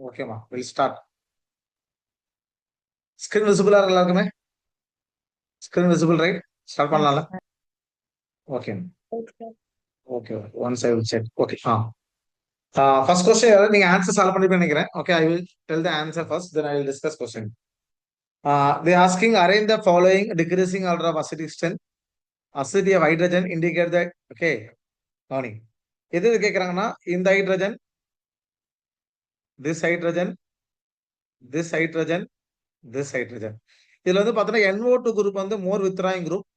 ஓகேமா, will start. Screen விசிபிளா எல்லாருக்குமே? Screen visible right? Start பண்ணலாம்ல? Okay okay. Once I will check. Okay. First question நீங்க answer solve பண்ணிருப்பீங்கன்னு நினைக்கிறேன். Okay, I will tell the answer first, then I will discuss question. They asking arrange the following decreasing order of acidic strength. Acidity of hydrogen indicate that. Okay, கவனி. எது கேக்குறாங்கன்னா இந்த hydrogen, this hydrogen, this hydrogen, this hydrogen. இதுல வந்து பாத்தீங்கன்னா NO2 group வந்து மோர் withdrawing group.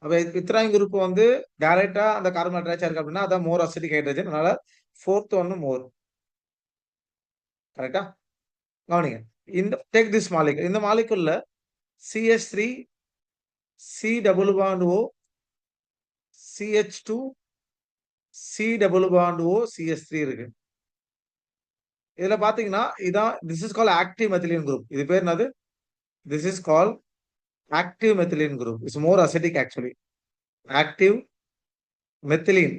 அப்ப withdrawing group வந்து டைரக்டா அந்த கார்பன் அட்டாச் இருக்கு அப்படின்னா அதான் மோர் அசிட்டிக் ஹைட்ரஜன். அதனால ஃபோர்த் ஒன்னு மோர். கரெக்டா? கவனிங்க. இந்த டேக் திஸ் மாலிகுல். இந்த மாலிகுல்ல CH3 C double bond O CH2 C double bond O CH3 இருக்கு. இதுல பாத்தீங்கன்னா இதான் this is called active methylene group. இது பேர் என்னது? This is called active methylene group. It's more acidic actually. Active methylene.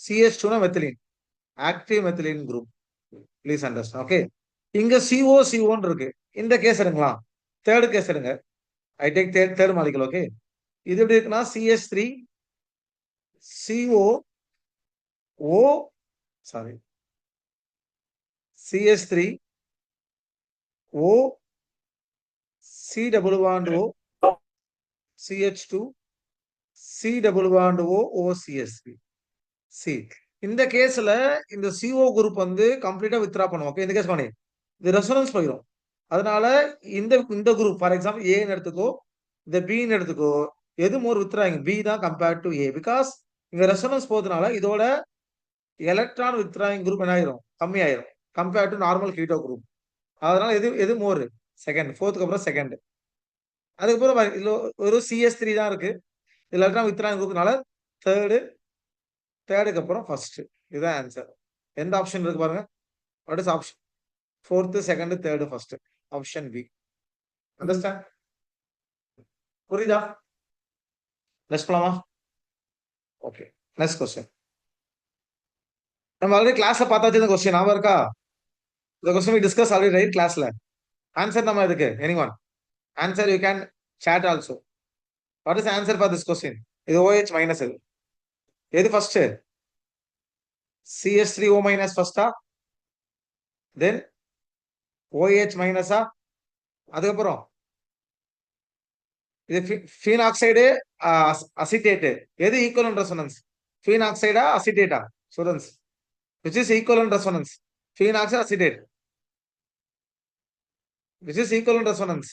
CH2 னா methylene. Active methylene group. Please understand. Okay. இங்க CO இருக்கு. இந்த கேஸ் எடுங்களா? தேர்ட் கேஸ் எடுங்க. I take third molecule. Okay. இது எப்படி இருக்குன்னா CH3 CO O sorry CH3 O C double bond O CH2 C double bond O OCH3. C. இந்த கேஸ்ல இந்த CO குரூப் வந்து கம்ப்ளீட்டா வித்ரா பண்ணுவோம். ஓகே, இந்த கேஸ் பண்ணி இது ரெசோனன்ஸ் போயிடும். அதனால இந்த குரூப் ஃபார் எக்ஸாம்பிள் ஏன்னு எடுத்துக்கோ, இந்த பின்னு எடுத்துக்கோ, எது மோர் வித்ராயிங்? பி தான் கம்பேர்ட் டு ஏ. பிகாஸ் இங்க ரெசோனன்ஸ் போறதுனால இதோட எலக்ட்ரான் வித்ராயிங் குரூப் என்ன ஆயிரும்? கம்மி ஆயிரும் compared to normal keto group. அதனால எது மோர்? செகண்ட். ஃபோர்த்துக்கு அப்புறம் செகண்ட். அதுக்கப்புறம் இதுல ஒரு CS3 தான் இருக்கு. இதுல எலக்ட்ரான் வித்ராயிங் குரூப்னால தேர்டுக்கு அப்புறம் ஃபர்ஸ்ட். இதுதான் ஆன்சர். எந்த ஆப்ஷன் இருக்கு பாருங்க. What is option? Fourth, second, third, first. Option B. Understand? புரியுதா? நெக்ஸ்ட் போலாமா? Okay, next question. நம்ம ஆல்ரெடி கிளாஸ்ல பார்த்தாச்சு. இந்த கொஸ்டின் ஞாபகம் இருக்கா? இந்த question we discuss already right கிளாஸ்ல. ஆன்சர் நம்ம இதுக்கு anyone? Answer you can chat also. What is answer for this question? இது OH மைனஸ். எது ஃபர்ஸ்ட்? CH3O மைனஸ் ஃபர்ஸ்டா? தென் OH மைனஸா? அதுக்கப்புறம் இது ஃபீனாக்சைடு அசிட்டேட். எது ஈக்குவலன்ட் ரெசோனன்ஸ்? ஃபீனாக்சைடா அசிட்டேட்டா? Students, which is equivalent resonance? Phenoxide acetate. Which is equivalent resonance?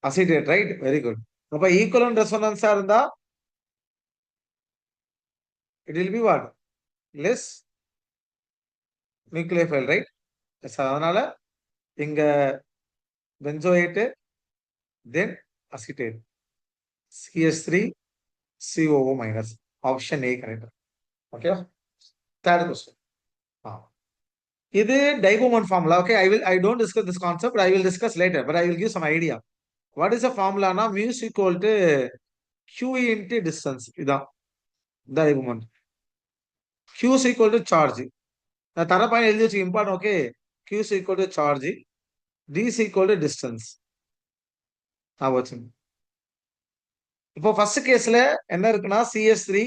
Acetate, right? Very good. அப்ப equivalent resonance இருந்தா it will be what? Less nucleophile, right? அதனால இங்க benzoate, then acetate. CH3 COO minus. Option A correct. Okay. Third question. இது டைபோமன் formula. Okay, I don't discuss this concept, but I will discuss later, but I will give some idea. What is the formula? Na mu is equal to Q into distance. இதான் டைபோமன். Q is equal to charge. நான் தர point எழுதி வச்சு important. Okay, Q is equal to charge, D is equal to distance. வச்சு இப்போ first கேஸ்ல என்ன இருக்குன்னா CH3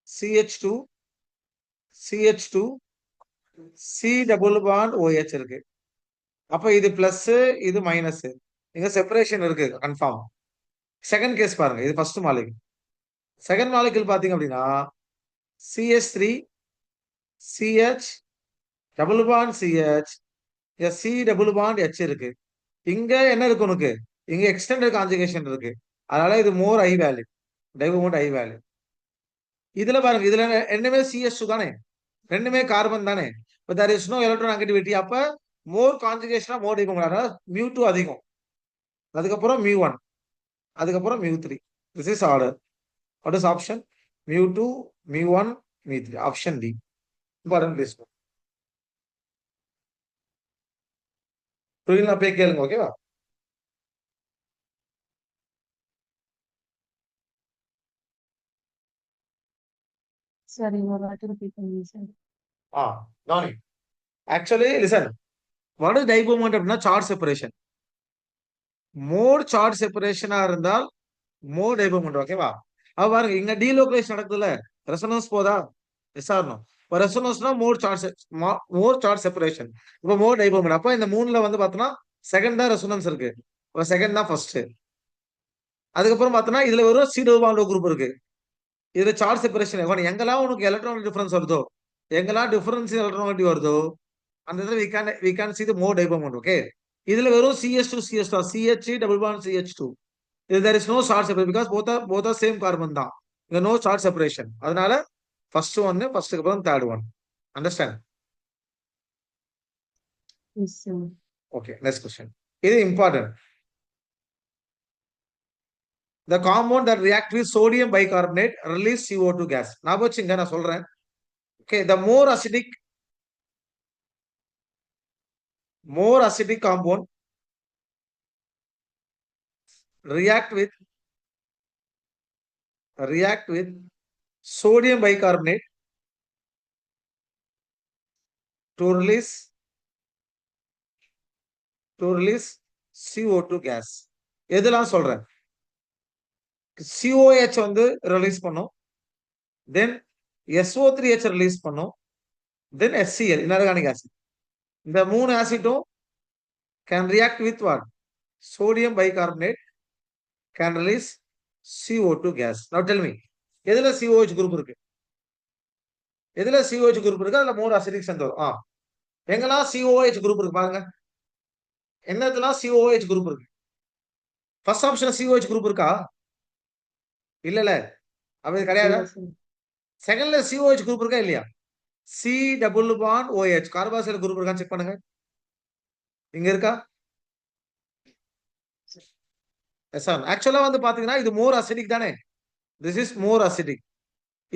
CH2 CH2 C double bond OH இருக்கு. அப்ப இது பிளஸ், இது மைனஸ். இங்க செப்பரேஷன் இருக்கு கன்ஃபார்ம். செகண்ட் கேஸ் பாருங்க. இது ஃபர்ஸ்ட் மாலிகுல். செகண்ட் மாலிகுல் பாத்தீங்க அப்படின்னா CH3 CH double bond CH C double bond H இருக்கு. இங்க என்ன இருக்கு உனக்கு? இங்க எக்ஸ்டெண்டட் கான்ஜுகேஷன் இருக்கு. அதனால இது மோர் ஹை வேல்யூ, டைபோமோட் ஹை வேல்யூ. இதுல பாருங்க, இதுல ரெண்டுமே CH2 தானே, ரெண்டுமே கார்பன் தானே. but there is no electronegativity. அப்ப மோர் கான்ஜுகேஷனா மோர் டைபோமோட். அதனால μ2 அதிகம், அதுக்கப்புறம் μ1, அதுக்கப்புறம் μ3. this is order. what is option? μ2 μ1 μ3. option D. important please. புரியல அப்படியே கேளுங்க. ஓகேவா? Sorry, what to repeat please, sir. Donny. Actually, listen. What is dipole moment அப்படின்னா சார்ஜ் செப்பரேஷன். மோர் சார்ஜ் செப்பரேஷனா இருந்தால் மோர் டைபோ moment ஓகேவா? அப்ப பாருங்க இங்க டீலோகலைஸ் நடக்குதுல, ரெசோனன்ஸ் போதா? Yes or no? இப்போ ரெசோனன்ஸ்னா மோர் சார்ஜ் செப்பரேஷன். இப்போ மோர் டைபோ moment. அப்ப இந்த மூணுல வந்து பார்த்தோம்னா செகண்ட் தான் ரெசோனன்ஸ் இருக்கு. இப்போ செகண்ட் தான் ஃபர்ஸ்ட். அதுக்கப்புறம் பார்த்தோம்னா இதுல வெறும் சி டபுள் பாண்ட் குரூப் இருக்கு. இதுல சார்ஜ் செப்பரேஷன் எங்கெல்லாம் உனக்கு எலக்ட்ரானிக் டிஃபரன்ஸ் வருதோ, எங்கெல்லாம் டிஃபரன்ஸ் எலக்ட்ரானிக் வருதோ அந்த இடத்துல we can see the more dipole moment. Okay, இதுல வெறும் CH2 CH2 CH double bond CH2. there is no charge separation because both are same carbon தான். இங்க no charge separation. அதனால first one first அப்புறம் third one. Understand? Yes, sir. Okay, next question. இது important. The compound that react with sodium bicarbonate release CO2 gas. நான் வச்சுங்க நான் சொல்றேன். Okay, the more acidic compound react with sodium bicarbonate to release CO2 gas. எதெல்லாம் சொல்றேன்? COH வந்து release பண்ணும், தென் SO3H release பண்ணும், தென் HCl இன்ஆர்கானிக் ஆசிட். இந்த மூணு ஆசிட்டும் can react with what? Sodium bicarbonate can release CO2 gas. Now tell me, எதுல COH group இருக்கு? எதுல COH குரூப் இருக்கு? அதுல மோர் அசிடிக் சேர்ந்து வரும். எங்கெல்லாம் COH குரூப் இருக்கு பாருங்க. என்னதுலாம் COH குரூப் இருக்கு? ஃபர்ஸ்ட் ஆப்ஷன் COH குரூப் இருக்கா? இல்ல அப்ப இது கிடையாது. செகண்ட்ல COH குரூப் இருக்கா இல்லையா? C double bond OH carboxyl group இருக்கான்னு செக் பண்ணுங்க. இங்க இருக்கா? Yes sir. ஆக்சுவலா வந்து பாத்தீங்கன்னா இது மோர் அசிடிக் தானே. This is more acidic.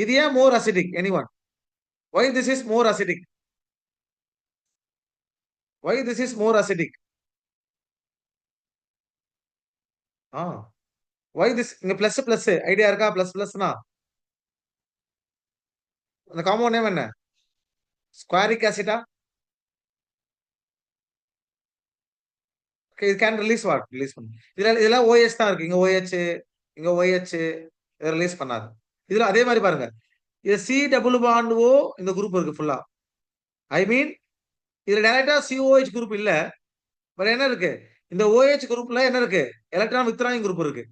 இது ஏன் more acidic? Anyone? why this is more acidic? why this is more acidic? why this? இங்க பிளஸ் பிளஸ் ஐடியா இருக்கா? பிளஸ் பிளஸ்னா அந்த காம்பவுண்ட் நேம் என்ன? ஸ்குவாரிக் ஆசிடா? இது கேன் ரிலீஸ் வாட்? ரிலீஸ் பண்ணும். இதெல்லாம் OH தான் இருக்கு. இங்க OH, இங்க OH ரிலீஸ் பண்ணாது. இதுல அதே மாதிரி பாருங்க, இது C டபுள் பாண்ட் O இந்த குரூப் இருக்கு ஃபுல்லா. ஐ மீன் இதுல டைரக்டா COH குரூப் இல்ல, பட் என்ன இருக்கு? இந்த OH குரூப்ல என்ன இருக்கு? எலக்ட்ரான் வித்ராயிங் குரூப் இருக்கு.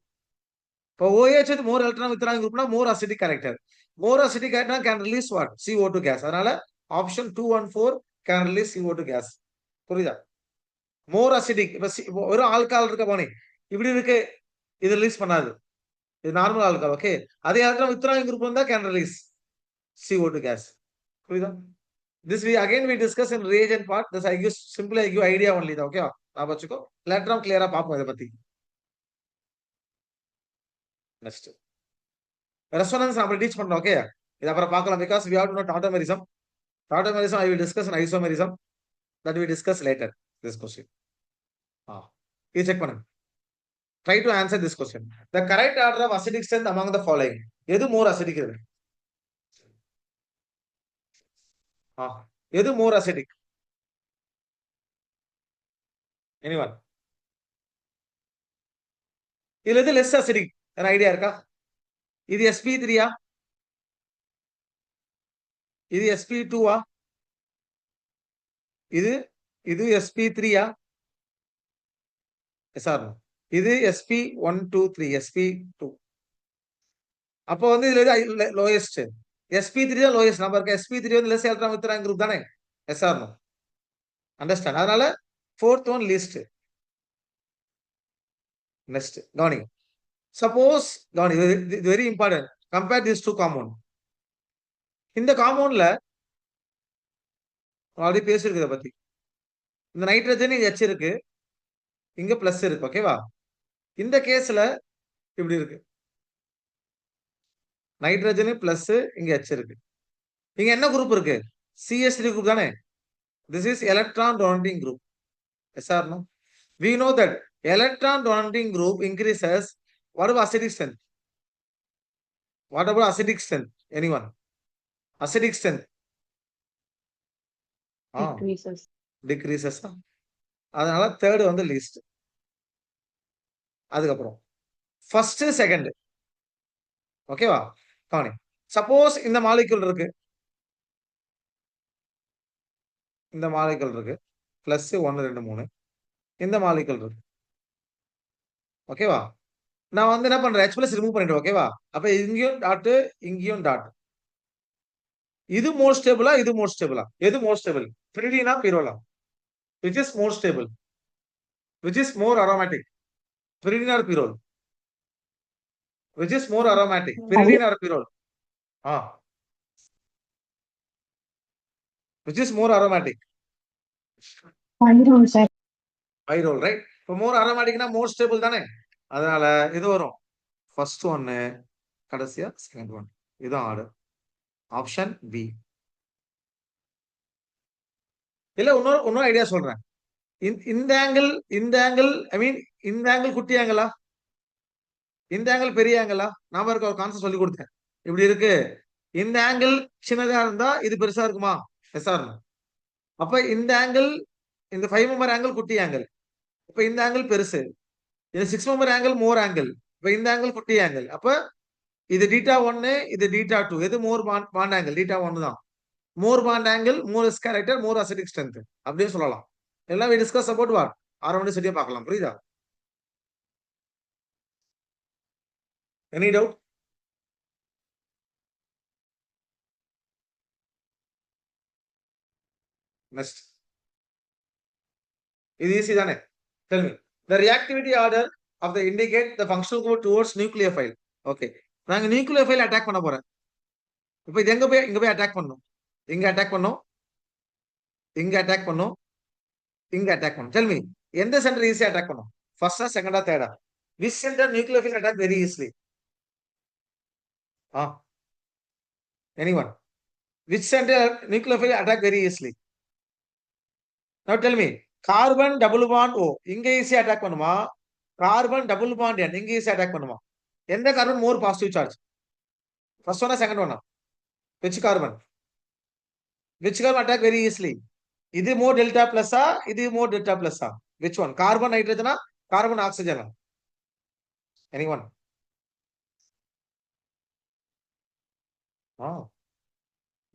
இப்போ OH with more electron withdrawing குரூப்னா more acidic character. More acidic character can release what? CO2 gas. அதனால option 2 and 4 can release CO2 gas. புரியுதா? மோர் அசிடிக் இப்ப ஒரு ஆல்கஹால் இருக்க போனே இப்படி இருக்கு, இது ரிலீஸ் பண்ணாது. இது நார்மல் ஆல்கஹால். ஓகே, அதே எலக்ட்ரான் வித்ராயிங் குரூப் வந்தா கேன் ரிலீஸ் CO2 கேஸ். புரியுதா? This we discuss in reagent part. This I give simply I give idea only. Okay, நான் வச்சுக்கோ. எலக்ட்ரான் கிளியரா பாப்போம் இத பத்தி. நெக்ஸ்ட் ரெசோனன்ஸ் நம்ம டீச் பண்றோம். ஓகே, இத அப்புறம் பார்க்கலாம். because we have to know tautomerism. Tautomerism I will discuss in isomerism, that we discuss later this question. இது செக் பண்ணுங்க. Try to answer this question. The correct order of acidic strength among the following. எது more acidic இருக்கு? எது more acidic? Anyone? இதுல எது less acidic? என்ன idea இருக்கா? இது sp3 இது sp2 இது sp3 சார், இது sp123 sp2. அப்போ வந்து இதுல லோயஸ்ட் sp3 தான் லோயஸ்ட் நம்பர் இருக்கு. sp3 வந்து லெஸ் எலக்ட்ரான் வித்ராயிங் குரூப் தானே. Yes or no? அண்டர்ஸ்டாண்ட்? அதனால ஃபோர்த் ஒன் லீஸ்ட். நெக்ஸ்ட் கவனிங்க. சப்போஸ் கவனிங்க, இது very important. Compare this to compound. இந்த காம்பவுண்ட்ல ஆல்ரெடி பேசிருக்கு இதை பத்தி. இந்த நைட்ரஜன் இங்க H இருக்கு, இங்க பிளஸ் இருக்கு. ஓகேவா? இந்த கேஸ்ல இப்படி இருக்கு, நைட்ரஜன் பிளஸ் இங்க H இருக்கு. இங்க என்ன குரூப் இருக்கு? CH3 குரூப் தானே. This is electron donating group. Yes or no? we know that electron donating group increases what about acidic strength? What about acidic strength? Anyone? acidic strength Decreases. decreases தான். அதனால third வந்து least. அதுக்கப்புறம் first second. ஓகேவா? கவனி. Suppose இந்த molecule இருக்கு, இந்த molecule இருக்கு, பிளஸ் 1 2 3, இந்த மாலிக்யூல் இருக்கு. ஓகேவா? நான் வந்து என்ன பண்றேன், H+ ரிமூவ் பண்ணிடுறேன். ஓகேவா? அப்ப இங்கேயும் டாட், இங்கேயும் டாட். இது மோர் ஸ்டேபிளா, இது மோர் ஸ்டேபிளா? எது மோர் ஸ்டேபிள்? பிரிடினா பீரோலா? which is more stable, which is more aromatic, pyridine or pyrrole? Which is more aromatic, pyridine or pyrrole? Which is more aromatic? Pyrrole, sir. Pyrrole, right? இப்போ more aromatic னா more stable தானே? அதனால இது வரும். First ஒன்னு, கடைசியா second one. இதுதான் order. Option B. இல்ல இன்னொரு ஐடியா சொல்றேன். இந்த ஆங்கிள் ஐ மீன் இந்த ஆங்கிள் குட்டி ஆங்கிளா, இந்த ஆங்கிள் பெரிய ஆங்கிளா? நாம இருக்க ஒரு கான்செப்ட் சொல்லி கொடுத்தேன். இப்படி இருக்கு, இந்த ஆங்கிள் சின்னதா இருந்தா இது பெருசா இருக்குமா? Yes or no? அப்ப இந்த ஆங்கிள், இந்த 5 மெம்பர் ஆங்கிள் குட்டி ஆங்கிள், இப்ப இந்த ஆங்கிள் பெருசு, இது 6 மெம்பர் ஆங்கிள் மோர் ஆங்கிள், இப்ப இந்த ஆங்கிள் குட்டி ஆங்கிள். அப்ப இது θ1, இது θ2. எது மோர் பாண்ட் ஆங்கிள்? θ1 தான். More bond angle, more character, more acidic strength அப்படின்னு சொல்லலாம். எல்லாம் we discuss about what? ஆரம்பி சரியா பார்க்கலாம். புரியுதா? Any doubt? நெக்ஸ்ட். இது ஈஸி தானே? Tell me. The reactivity order of the indicate the functional group towards nucleophile. Okay. நாங்க நியூக்ளியோஃபைல் அட்டாக் பண்ண போறேன். இப்போ இது இங்க போய் அட்டாக் பண்ணணும். இங்க அட்டாக் பண்ணணும், இங்க அட்டாக் பண்ணணும், இங்க அட்டாக் பண்ணணும். Tell me. எந்த சென்டர் ஈஸியா அட்டாக் பண்ணும்? ஃபர்ஸ்டா, செகண்டா, தேர்டா? Which center nucleophile attack very easily? Anyone? Which center nucleophile attack very easily? Now tell me. Carbon double bond O இங்க ஈஸியா அட்டாக் பண்ணுமா? கார்பன் டபுள் பாண்ட் N இங்க ஈஸியா அட்டாக் பண்ணுமா? எந்த carbon more positive charge? First ஒன்னா, second ஒன்னா? which carbon? Which carbon attack very easily? இது more delta plus இது more delta plus which one? Carbon nitrogen carbon oxygen? Anyone?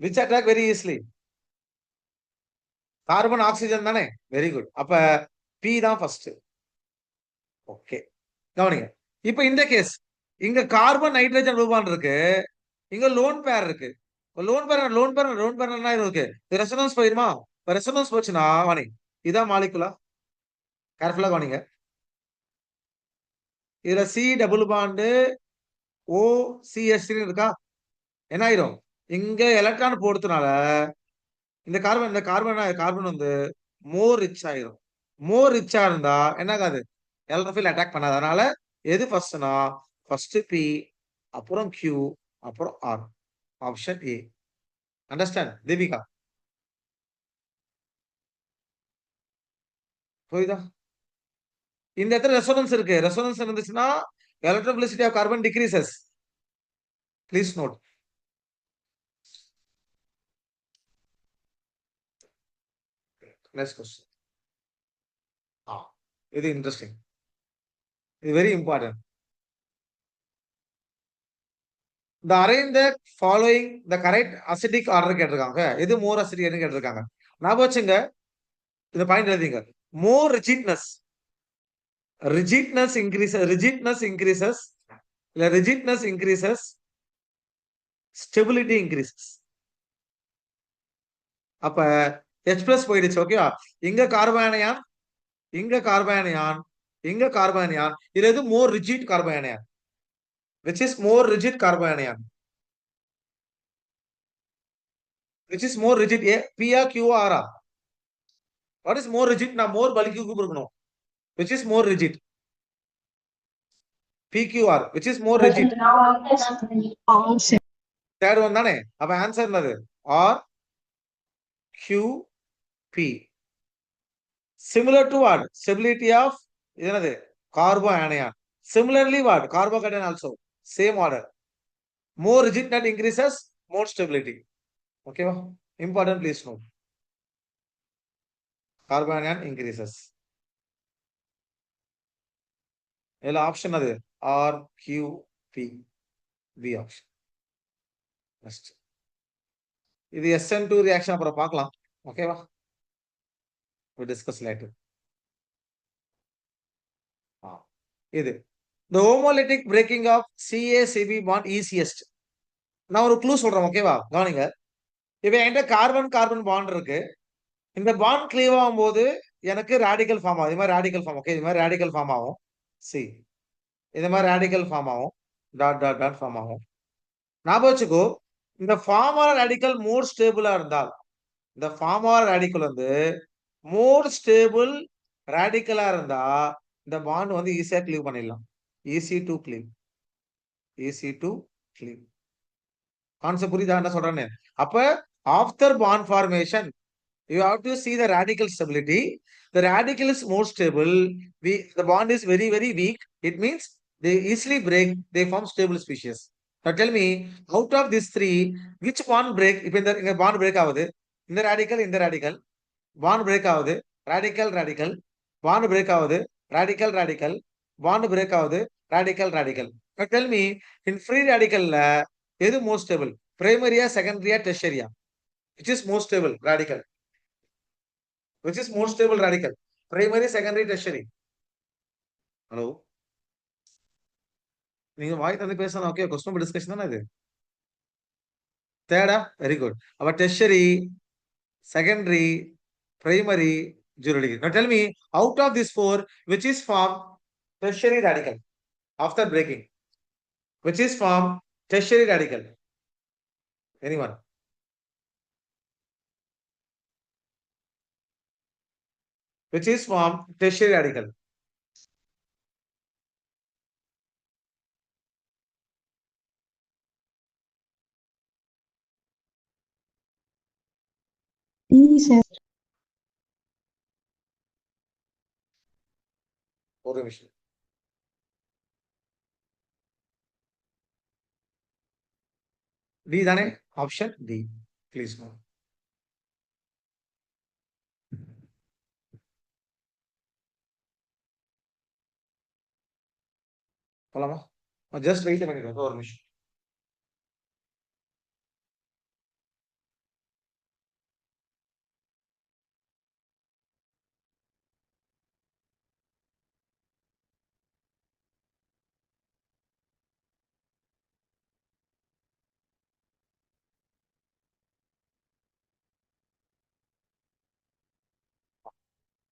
Which attack very easily? Carbon oxygen தானே? Very good. அப்ப P தான் first. Okay, கவனிங்க. இப்ப இந்த case, இங்க carbon nitrogen ரூபான் இருக்கு, இங்க லோன் பேர் இருக்கு. லோன் பேர் என்ன இருக்கு? ரெசனன்ஸ் போயிருமா? ரெசனன்ஸ் போச்சுன்னா வாணி, இதான் மாலிகுலா. கேர்ஃபுல்லா கவனிங்க. இதுல சி டபுள் பாண்டு ஓ சிஎஸ்3 இருக்கா? என்ன ஆயிரும்? இங்க எலக்ட்ரான் போடுறதுனால இந்த கார்பன் வந்து மோர் ரிச் ஆயிரும். மோர் ரிச்சா இருந்தா என்ன ஆகாது? எலக்ட்ரோஃபைல் அட்டாக் பண்ணாது. அதனால எது ஃபர்ஸ்ட்னா, ஃபர்ஸ்ட் பி, அப்புறம் கியூ, அப்புறம் R. Option A. Understand Deepika? புரியுதா? இந்த இடத்துல ரெசோனன்ஸ் இருக்கு. ரெசோனன்ஸ் இருந்துச்சுன்னா electrophilicity of carbon decreases. Please note. Next question. இது இன்ட்ரெஸ்டிங், இது very important. The arrange the following the correct acidic order கேட்டிருக்காங்க. எது மோர் அசிடிக் கேட்டிருக்காங்க. ஞாபகம் வச்சுங்க, இந்த பாயிண்ட் எழுதிங்க. மோர் ரிஜிட்னஸ் increases, stability increases. அப்ப H+ போயிடுச்சு. ஓகேவா? இங்க கார்போனியான், இங்க கார்போனியான், இங்க கார்போனியான். இது எது மோர் rigid கார்போனியான்? which is more rigid carbanion? which is more rigid? P or Q or R? What is more rigid? Na more bulky இருக்கணும். which is more rigid? PQR. which is more rigid? third one தானே? அப்ப answer என்னது? R Q P. similar to what? Stability of என்னது? Carbanion. Similarly what? Carbocation also same order. More rigid net increases more stability. Okay, important, please note. Carbon ion increases. எல்லா option அது RQP B option. Next இது SN2 reaction அப்புறம் பார்க்கலாம். ஓகேவா? we discuss later. இது the homolytic breaking of CaCb bond easiest. நான் ஒரு clue சொல்றேன், ஓகேவா? கவனிங்க. இப்ப என்கிட்ட கார்பன் கார்பன் பாண்ட் இருக்கு. இந்த பாண்ட் கிளீவ் ஆகும்போது எனக்கு ரேடிக்கல் ஃபார்ம் ஆகும். இது மாதிரி ரேடிக்கல் ஃபார்ம், ஓகே, இது மாதிரி ரேடிக்கல் ஃபார்ம் ஆகும். சி இது மாதிரி ரேடிக்கல் ஃபார்ம் ஆகும். டாட் டாட் டாட் ஃபார்ம் ஆகும். ஞாபகம் வச்சுக்கோ, இந்த ஃபார்ம் ஆன ரேடிக்கல் மோர் ஸ்டேபிளா இருந்தால், இந்த ஃபார்ம் ஆன ரேடிக்கல் வந்து மோர் ஸ்டேபிள் ரேடிக்கலா இருந்தா இந்த பாண்ட் வந்து ஈஸியா கிளீவ் பண்ணிடலாம். Easy to cleave, easy to cleave. Concept புரியுதா என்ன சொல்றேன்னு? அப்ப after bond formation you have to see the radical stability. The radical is more stable. The bond is very, very weak. It means they easily break. They form stable species. Now tell me, out of these three, which bond break? If in the bond break ஆகுது, இந்த radical, bond break ஆகுது, radical, bond break ஆகுது, radical, bond break ஆகுது, radical. Now tell me, in free radical எது more stable? Primary, secondary, tertiary? Which is more stable radical? Which is more stable radical? Primary, secondary, tertiary? Hello? நீங்க வாய் தந்து பேசணும். Okay, question discussion தானே இது. தேர்டா? Very good. அப்ப tertiary, secondary, primary, juridical. Now tell me, out of these four, which is form tertiary radical after breaking? Which is form tertiary radical? Anyone? Which is form tertiary radical? sir. ஒரு நிமிஷம். D தானே? Option D please. போலாமா? Just wait பண்ணிடுங்க ஒரு நிமிஷம்.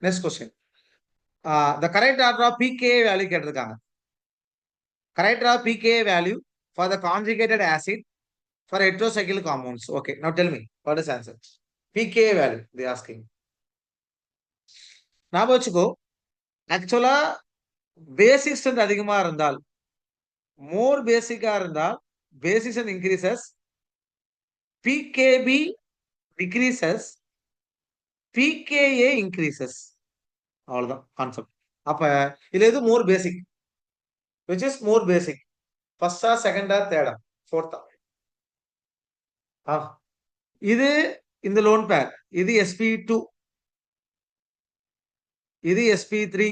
Next question. The correct order of pKa value கேட்டிருக்காங்க. Correct order of pKa value for the conjugated acid for heterocyclic compounds. Okay, now tell me, what is answer? pKa value they asking. ஞாபகம் வச்சுக்கோ, ஆக்சுவலா பேசிக் strength அதிகமா இருந்தால், மோர் பேசிக்கா இருந்தால் பேசிக் strength increases, pKb decreases, pKa increases. அவ்வளவுதான் concept. அப்ப இதுல எது மோர் பேசிக்? which is more basic? First or second or third or fourth? இது இந்த லோன் பேர், இது sp2, இது sp3,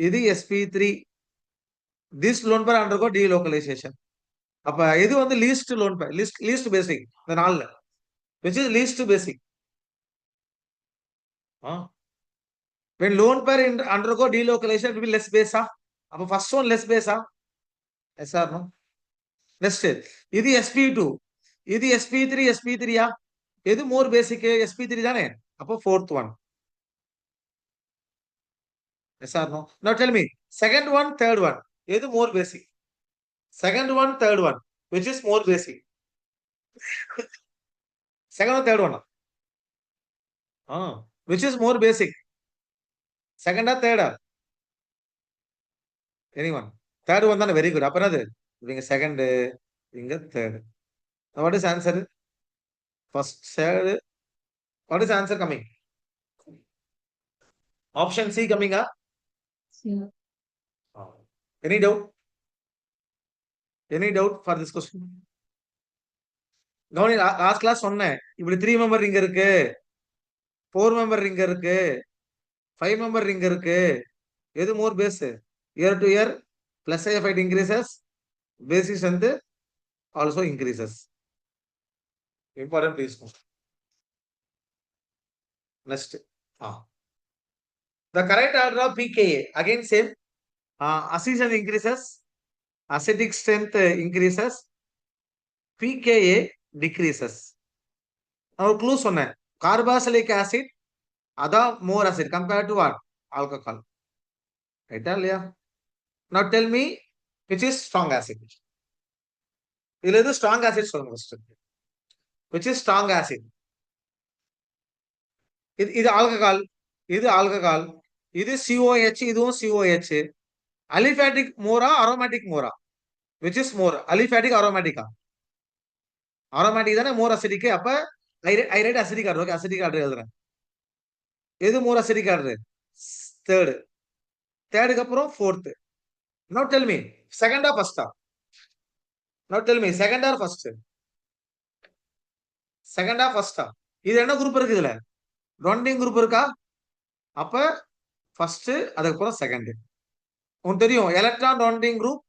இது sp3. this lone pair undergo delocalization. அப்ப இது வந்து least lone pair, least basic இந்த நாள்ல, which is least basic. when lone pair undergo delocalization, it will be less base. அப்ப first one less base. yes or no? Next இது sp2, இது sp3, sp3 எது more basic? sp3 தானே? அப்ப fourth one. yes or no? Now tell me, second one, third one, எது more basic? Second one, third one, which is more basic? second or third one? Which is more basic? Second or third? Anyone? Third one தானே? very good. அப்ப என்னது? இங்க second, இங்க third. Now what is answer? First, third. What is answer coming? Option C coming up? Sure. Any doubt? Any doubt for this question? கவனி, last class சொன்னேன், இப்படி 3 member ring இருக்கு, 4 member ring இருக்கு, 5 member ring இருக்கு. எது more base? இயர் டு இயர் plus effect increases, basic strength also increases. Important please. Next, the correct order of pKa again same. Acidity increases, acidic strength increases, pKa decreases. Now clue சொன்னேன், carboxylic acid அதான் more acid compared to what? Alcohol. ரைட்டா இல்லையா? Now tell me which is strong acid. இதுல எது strong acid சொல்லுங்க first. Which is strong acid? இது alcohol, இது alcohol, இது COH, இதுவும் COH. அலிஃபேட்டிக் மோரா அரோமேட்டிக் மோரா? which is more? அலிஃபேட்டிக் அரோமேட்டிக்கா? அரோமேட்டிக் தானே மோர் அசிடிக். அப்ப I write acidic order. Okay, acidic order எழுதுறேன். எது மோர் அசிடிக் ஆர்டர்? தேர்டு. தேர்டுக்கு அப்புறம் ஃபோர்த். நவ டெல் மீ செகண்டா ஃபர்ஸ்டா? நவ டெல் மீ செகண்டா ஃபர்ஸ்ட்? செகண்டா ஃபர்ஸ்டா? இது என்ன குரூப் இருக்கு இதுல? ரொண்டிங் குரூப் இருக்கா? அப்ப ஃபர்ஸ்ட், அதுக்கப்புறம் செகண்ட். உங்களுக்கு தெரியும் electron donating group,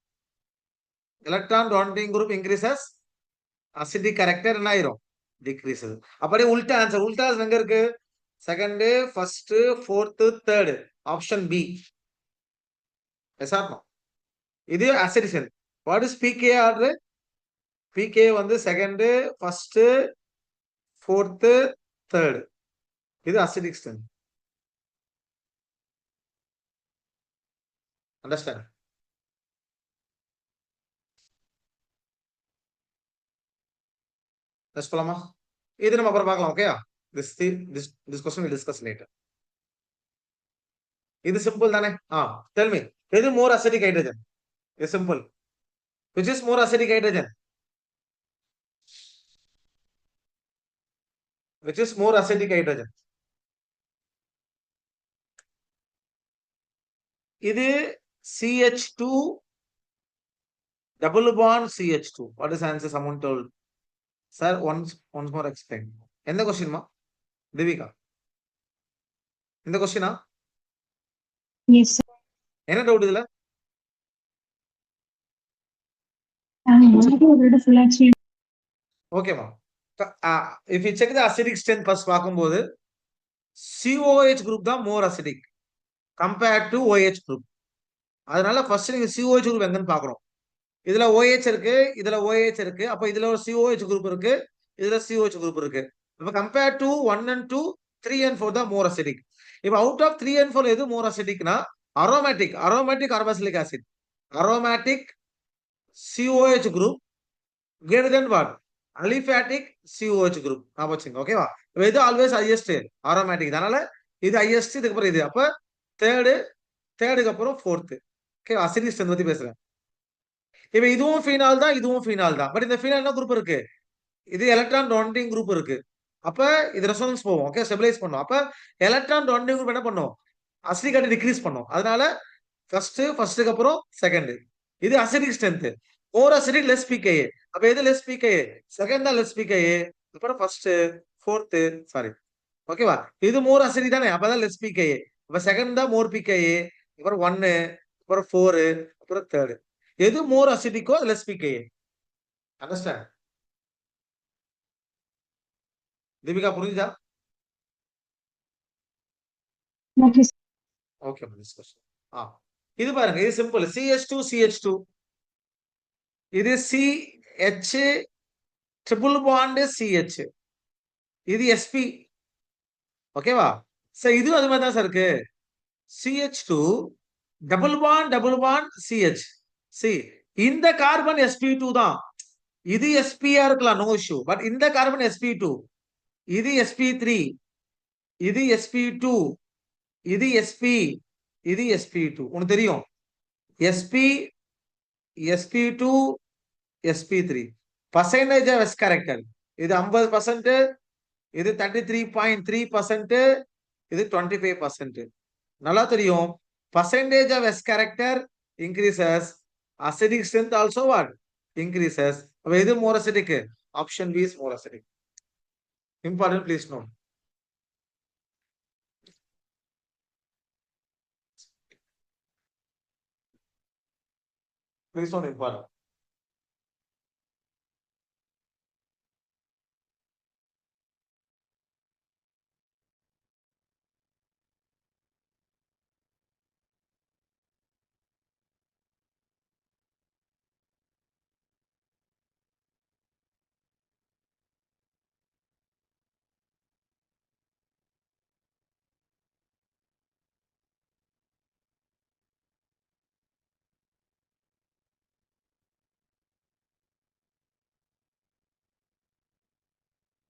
electron donating group increases, acidic character என்ன ஆயிரும்? டிக்ரீசஸ். அப்படியே உல்டா ஆன்சர். உல்டா எங்க இருக்கு? Second, first, fourth, third. Option B. இது அசிடிஷன். What is pK order? PK வந்து செகண்ட், ஃபர்ஸ்ட், ஃபோர்த், தேர்ட். இது அசிடிக் ஸ்ட்ரென்த். அண்டர்ஸ்டாண்ட்? நெக்ஸ்ட் போலாமா? இது நம்ம அப்புறம் பார்க்கலாம். ஓகே, this question we'll discuss later. இது சிம்பிள் தானே? tell me எது more acidic hydrogen? இது simple. which is more acidic hydrogen? which is more acidic hydrogen? இது CH2 double bond CH2. what is answer? someone told. sir, once more explain. எந்த கொஸ்டின்மா தேவிகா? இந்த கொஸ்டினா? Yes, sir. என்ன doubt இதுல? மாணவர்களோட full action. ஓகேமா. if you check the acidic strength first பார்க்கும்போது COH group தான் more acidic compared to OH group. அதனால first நீங்க COH குரூப் எங்கன்னு பார்க்கணும். இதுல OH இருக்கு, இதுல OH இருக்கு. அப்ப இதுல ஒரு COH குரூப் இருக்கு, இதுல COH குரூப் இருக்கு. அப்ப கம்பேர் டு 1 and 2, 3 and 4 தான் more acidic. இப்ப அவுட் ஆஃப் 3 and 4 எது more acidicனா aromatic carboxylic acid. aromatic COH group greater than what? aliphatic COH group. ஞாபகம் ஓகேவா? இது ஆல்வேஸ் ஹையஸ்ட் aromatic. அதனால இது ஹையஸ்ட், இதுக்கு அப்புறம் இது. அப்ப தேர்டுக்கு அப்புறம் ஃபோர்த். ஓகே, அசிடிக் ஸ்ட்ரென்த் பத்தி பேசுறேன். இப்ப இதுவும் ஃபீனால் தான், இதுவும் ஃபீனால் தான். பட் இந்த ஃபீனால் என்ன குரூப் இருக்கு? இது எலக்ட்ரான் ரொண்டிங் குரூப் இருக்கு. அப்ப இது ரெசோனன்ஸ் போகும். ஓகே, ஸ்டெபிலைஸ் பண்ணும். அப்ப எலக்ட்ரான் ரொண்டிங் குரூப் என்ன பண்ணும்? அசிடிக் ஆர்டர் டிக்ரீஸ் பண்ணும். அதனால ஃபர்ஸ்ட்க்கு அப்புறம் செகண்ட். இது அசிடிக் ஸ்ட்ரென்த். மோர் அசிடிக் லெஸ் பிகேஏ. அப்ப எது லெஸ் பிகேஏ? செகண்ட் தான் லெஸ் பிகேஏ. அப்புறம் ஃபர்ஸ்ட், ஃபோர்த், சாரி, ஓகேவா? இது மோர் அசிடிக் தானே, அப்பதான் லெஸ் பிகேஏ. அப்ப செகண்ட் தான் மோர் பிகேஏ, அப்புறம் 1, அப்புறம் 4, அப்புறம் தேர்ட். எது மோர் அசிடிக்கோ லெஸ் பிகேஏ. அண்டர்ஸ்டாண்ட்? தீபிகா புரிஞ்சுதா? Okay, sir. ஓகே, இது பாருங்க, இது சிம்பிள். CH2 CH2. இது CH ட்ரிபிள் பாண்ட் CH. இது SP. ஓகேவா? சார் இது அது மாதிரி தான் சார் இருக்கு. CH2 double bond CH. C இந்த கார்பன் sp2 தான். இது sp-ஆ இருக்கலாம், நோ இஷ்யூ. பட் இந்த கார்பன் sp2, இது sp3, இது sp2, இது sp, இது sp2. உனக்கு தெரியும் sp, sp2, sp3 percentage of S character. இது 50%, இது 33.3%, இது 25%. நல்லா தெரியும். Percentage of S character increases, acidic strength also what? Increases. அப்ப இது more acidic? Option B is more acidic. Important, please note. Please note important.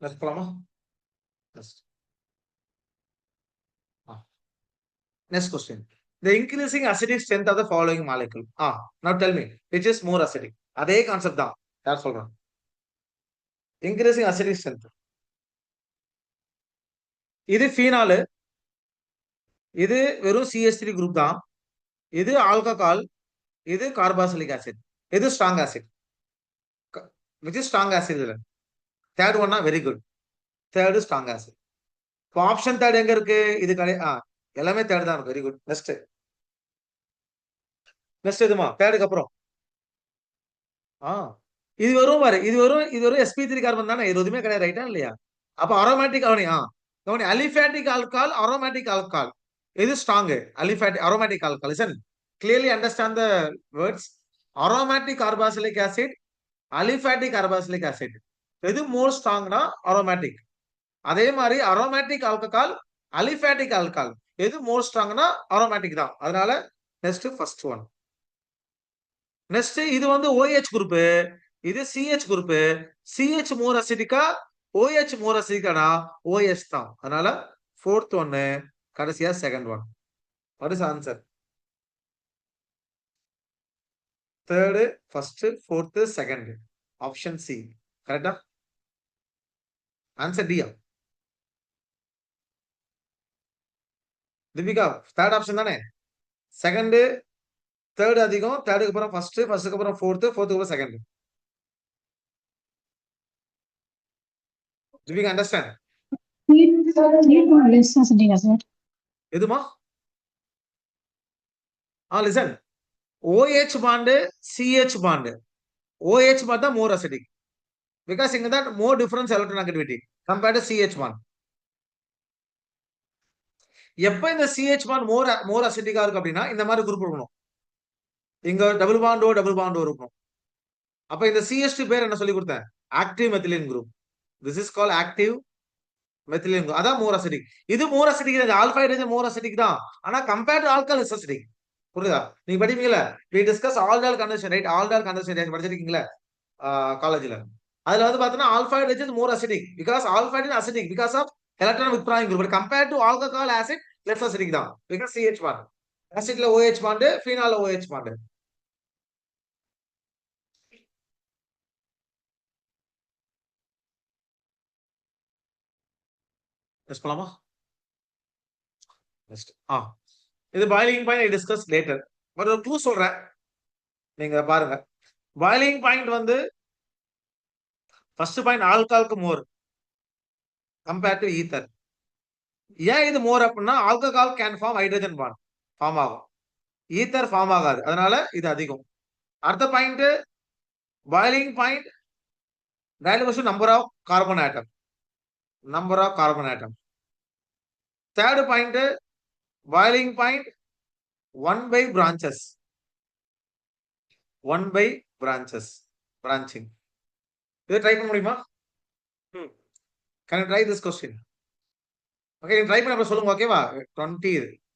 Next போலாமா? Next question. The increasing acidic strength of the following molecule. Now tell me, which is more acidic? அதே concept தான். யார் சொல்றாங்க? Increasing acidic strength. இது phenol, இது வெறும் CH3 group தான். இது ஆல்கஹால், இது கார்பாக்சிலிக் ஆசிட். இது strong acid. which is strong acid இதுல. தேர்ட் ஒன்னா very good. Third strong acid. இப்போ ஆப்ஷன் தேர்ட் எங்க இருக்கு? இது எல்லாமே தேர்ட் தான். Very good. நெக்ஸ்ட் இதுமா தேர்டுக்கு அப்புறம் இது வரும் பாரு, இது வரும் sp3 கார்பன் தானே, இது எதுவுமே கிடையாது. ரைட்டா இல்லையா? அப்ப அரோமேட்டிக் கவனி அலிஃபேட்டிக் ஆல்கஹால், அரோமேட்டிக் ஆல்கஹால். இது strong aromatic alcohol. Listen clearly understand the words. aromatic carboxylic acid, aliphatic carboxylic acid. எது மோர் ஸ்ட்ராங்னா அரோமேட்டிக். அதே மாதிரி அரோமேட்டிக் ஆல்கஹால், அலிஃபேட்டிக் ஆல்கஹால் எது மோர் ஸ்ட்ராங்னா அரோமேட்டிக் தான். அதனால நெக்ஸ்ட் ஃபர்ஸ்ட் ஒன். நெக்ஸ்ட் இது OH குரூப், இது CH குரூப். CH மோர் அசிடிக்கா, OH மோர் அசிடிக்கானா? OH தான். அதனால ஃபோர்த் ஒன்னு, கடைசியா second one. What is answer? Third, first, fourth, second. Option C கரெக்டா? ஆன்சர் டியா? தீபிகா தேர்ட் ஆப்ஷன் தானே? செகண்ட், தேர்ட் அதிகம், தேர்டுக்கு அப்புறம் ஃபர்ஸ்ட், ஃபர்ஸ்ட்க்கு அப்புறம் ஃபோர்த், ஃபோர்த்துக்கு அப்புறம் செகண்ட். தீபிகா அண்டர்ஸ்டாண்ட்? எதுமா? Listen, OH bond, CH bond. OH bond தான் மோர் அசிடிக். பிகாஸ் இங்க தான் more difference electronegativity compared to CH bond. எப்ப இந்த CH பாண்ட் மோர் அசிடிக்கா இருக்கு அப்படின்னா இந்த மாதிரி குரூப் இருக்கணும். இங்க டபுள் பாண்டோ இருக்கும். அப்ப இந்த CH2 பேர் என்ன சொல்லி கொடுத்தேன்? Active மெத்திலின் group. This is call active மெத்திலின் group. அதான் மோர் அசிடிக். இது more acidic, alpha hydrogen more acidic தான். ஆனா compared to alcohol is acidic. புரியுதா? நீங்க படிப்பீங்கல, we discuss aldol conversion, right? aldol conversion படிச்சிருக்கீங்களா காலேஜ்ல? அதுல பாத்தீங்கன்னா alpha hydrogen more acidic because alpha hydrogen acidic because of electron withdrawing group. Compared to alcohol acid less acidic தான் because CH bond. ஆசிட்ல OH bond, ஃபீனால்ல OH bond. போலாமா? இது boiling point discuss later. But ஒரு clue சொல்றேன், நீங்க பாருங்க. Boiling point first point ஆல்கஹாலுக்கு மோர் கம்பேர்ட் டு ஈத்தர். ஏன் இது மோர் அப்படின்னா alcohol can form hydrogen bond, form ஆகும். ஈத்தர் ஃபார்ம் ஆகாது. அதனால இது அதிகம். அடுத்த point boiling point dilution number of carbon atom. Third point boiling point 1 by branches. branching. இதை ட்ரை பண்ண முடியுமா? Can you try this question? Okay, try பண்ணி சொல்லுங்க. ஓகேவா? 20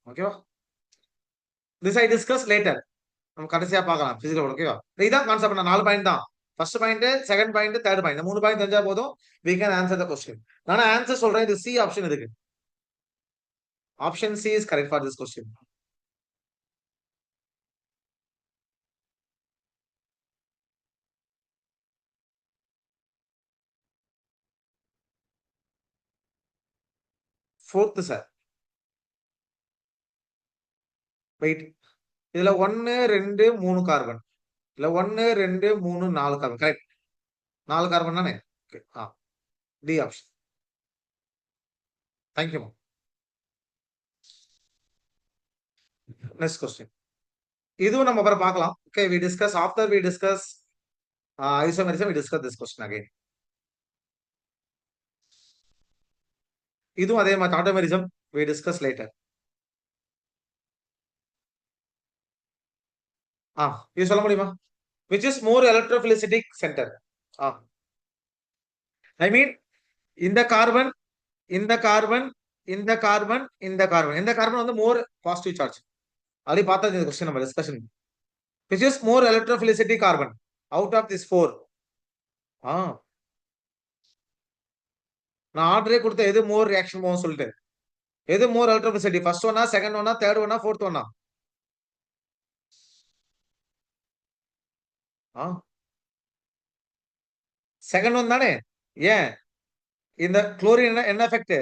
ஓகேவா? This I discuss later. நம்ம கடைசியா பார்க்கலாம் பிசிக்கல். ஓகேவா? இதான் கான்செப்ட். 4 பாயிண்ட் தான். First point, second point, third point. 3 point தெரிஞ்சா போதும், we can answer the question. நான் ஆன்சர் சொல்றேன். இது சி ஆப்ஷன். இதுக்கு option C is correct for this question. Fourth sir. Wait, இதுல 1 2 3 கார்பன். இல்ல 1 2 3 4 கார்பன். கரெக்ட். 4 கார்பன் தானே? Okay D option. Thank you. Next question. இதுவும் நம்ம அப்புறம் பார்க்கலாம். Okay, we discuss after we discuss isomerism, we discuss this question again. இதுவும் அதே மாதிரி tautomerism we discuss later. இது சொல்ல முடியுமா? which is more electrophilicity center? I mean இந்த கார்பன், இந்த கார்பன், இந்த கார்பன், இந்த கார்பன், இந்த கார்பன் வந்து more positive charge. அப்படி பார்த்தா இந்த கொஸ்டின் நம்ம discussion. which is more electrophilicity carbon out of this 4? நான் ஆர்டரே கொடுத்த எது மோர் ரியாக்ஷன் போகும் சொல்லிட்டு, எது மோர் எலக்ட்ரோபிலிசிட்டி, ஃபர்ஸ்ட் ஒன்னா, செகண்ட் ஒன்னா, தேர்ட் ஒன்னா, ஃபோர்த் ஒன்னா? செகண்ட் ஒன் தானே? ஏன்? இந்த குளோரின் என்ன எஃபெக்ட்?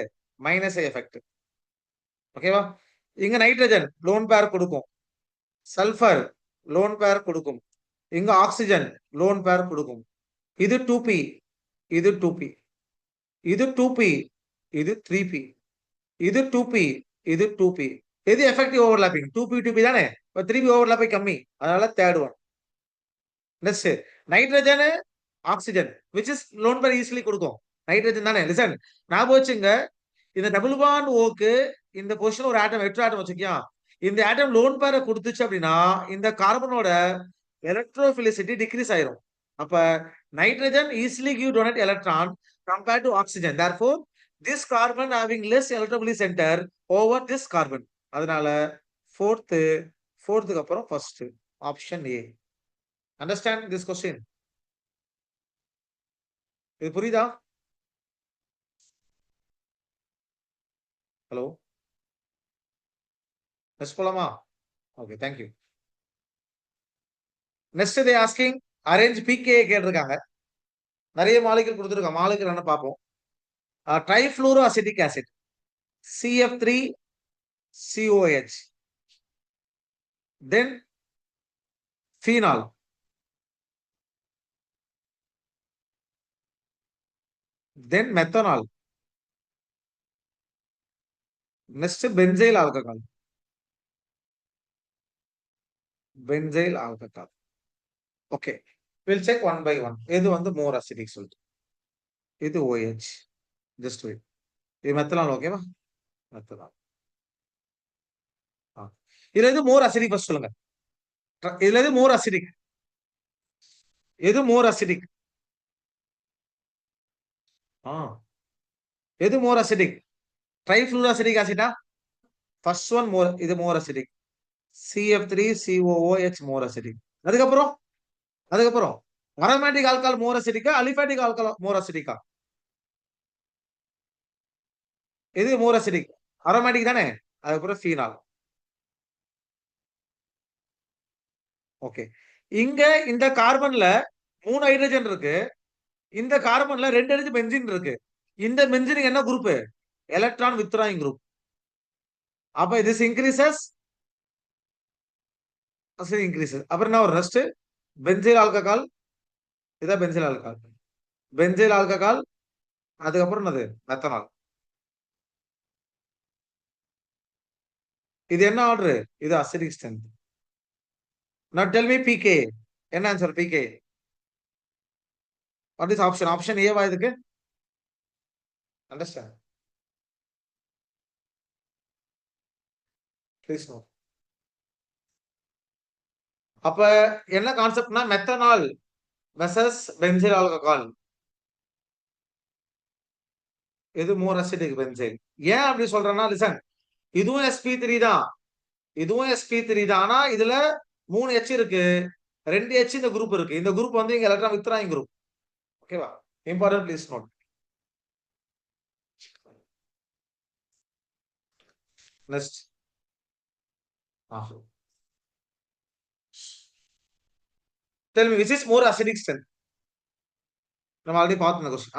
Minus effect. ஓகேவா? இங்க நைட்ரஜன் லோன் பேர் கொடுக்கும், சல்பர் லோன் பேர் கொடுக்கும், இங்க ஆக்சிஜன் லோன் பேர் கொடுக்கும். இது 2p, இது 2p, இது 2p, இது 3p, இது 2p, இது 2p. எது எஃபெக்டிவ் ஓவர்லாப்பிங்? 2p 2p தானே? 3p ஓவர்லாப்பிங் கம்மி, அதனால third one. Next nitrogen, oxygen which is lone pair easily கொடுக்கும், நைட்ரஜன் தானே? லிசன், ஞாபகம் வச்சுங்க, இந்த டபுள் பாண்ட் ஓக்கு இந்த பொசிஷன் ஒரு ஆட்டம் எட்டு ஆட்டம் வச்சுக்கியா, இந்த ஆட்டம் லோன் பேரை கொடுத்துச்சு அப்படின்னா இந்த கார்பனோட எலக்ட்ரோபிலிசிட்டி டிக்ரீஸ் ஆயிரும். அப்ப nitrogen easily give donate electron compared to oxygen. Therefore, this carbon having less electrophilic center over this carbon. அதனால fourth அப்புறம் first option A. Understand this question? இது புரியுதா? ஹலோ, நெக்ஸ்ட் போலாமா? Okay, thank you. Next they asking arrange pKa கேட்டிருக்காங்க. நிறைய molecule கொடுத்துருக்காங்க, molecule என்ன பார்ப்போம். ட்ரைஃப்ளூரோஅசிட்டிக் acid CF3COH, then phenol, then methanol, next benzyl alcohol, okay, we'll check one by one. எது வந்து more acidic சொல்லிட்டு, இது OH, just wait. இது methanol, ஓகேவா? methanol. இதுல எது more acidic first சொல்லுங்க. இதுல எது more acidic? எது more acidic? எது more acidic? ட்ரைஃப்ளூரோஅசிட்டிக் ஆசிட்டா? ஃபர்ஸ்ட் ஒன் more, இது more acidic. CF3COOH more acidic. அதுக்கப்புறம் aromatic alcohol more acidic, aliphatic alcohol more acidic? எது more acidic? அரோமேட்டிக் தானே? அதுக்கப்புறம் ஃபீனால். ஓகே, இங்க இந்த கார்பன்ல 3 ஹைட்ரஜன் இருக்கு, இந்த கார்பன்ல 2 ஹைட்ரஜன் பென்சீன் இருக்கு. இந்த பென்சீன் என்ன குரூப்? Electron withdrawing group. அப்ப this increases, அப்புறம் என்ன ஒரு ரெஸ்ட்? பென்சைல் ஆல்கஹால், இதான் பென்சைல் ஆல்கஹால், அதுக்கப்புறம் என்னது? மெத்தனால். இது என்ன ஆர்டர்? இது acidic strength. Now tell me pK. என்ன answer pK? What is option? Option A வா இதுக்கு? Understand? Please note. அப்ப என்ன கான்செப்ட்னா மெத்தனால் வெர்சஸ் பென்சைல் ஆல்கஹால், எது மோர் அசிடிக்? பென்சைல். ஏன் அப்படி சொல்றேன்னா லிசன், இதுவும் sp3 தான், இதுவும் sp3 தான், ஆனா இதுல 3 H இருக்கு, 2 H இந்த குரூப் இருக்கு. இந்த குரூப் வந்து இங்க எலக்ட்ரான் வித்ட்ராயிங் குரூப். ஓகேவா? Important, please note. Next tell me which is more acidic strength? நம்ம ஆல்ரெடி பார்த்தோம் இந்த क्वेश्चन.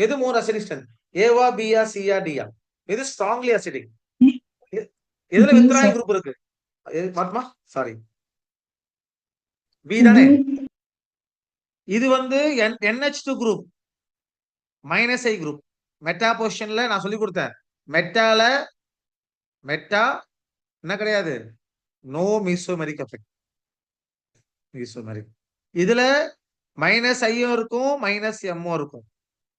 எது more acidic strength? ஏவா, பியா, சியா, டியா? எது strongly acidic? எதுல வித்ட்ராயிங் குரூப் இருக்கு? வாட்மா? சாரி, பி தானே? இது வந்து NH2 group, minus I group. Meta பொசிஷன்ல நான் சொல்லி கொடுத்தேன். மெட்டால மெட்டா என்ன கிடையாது, நோ மீசோமெரிக் எஃபெக்ட். மீசோமெரிக் இதுல மைனஸ் ஐயும் இருக்கும் மைனஸ் எம்மும் இருக்கும்.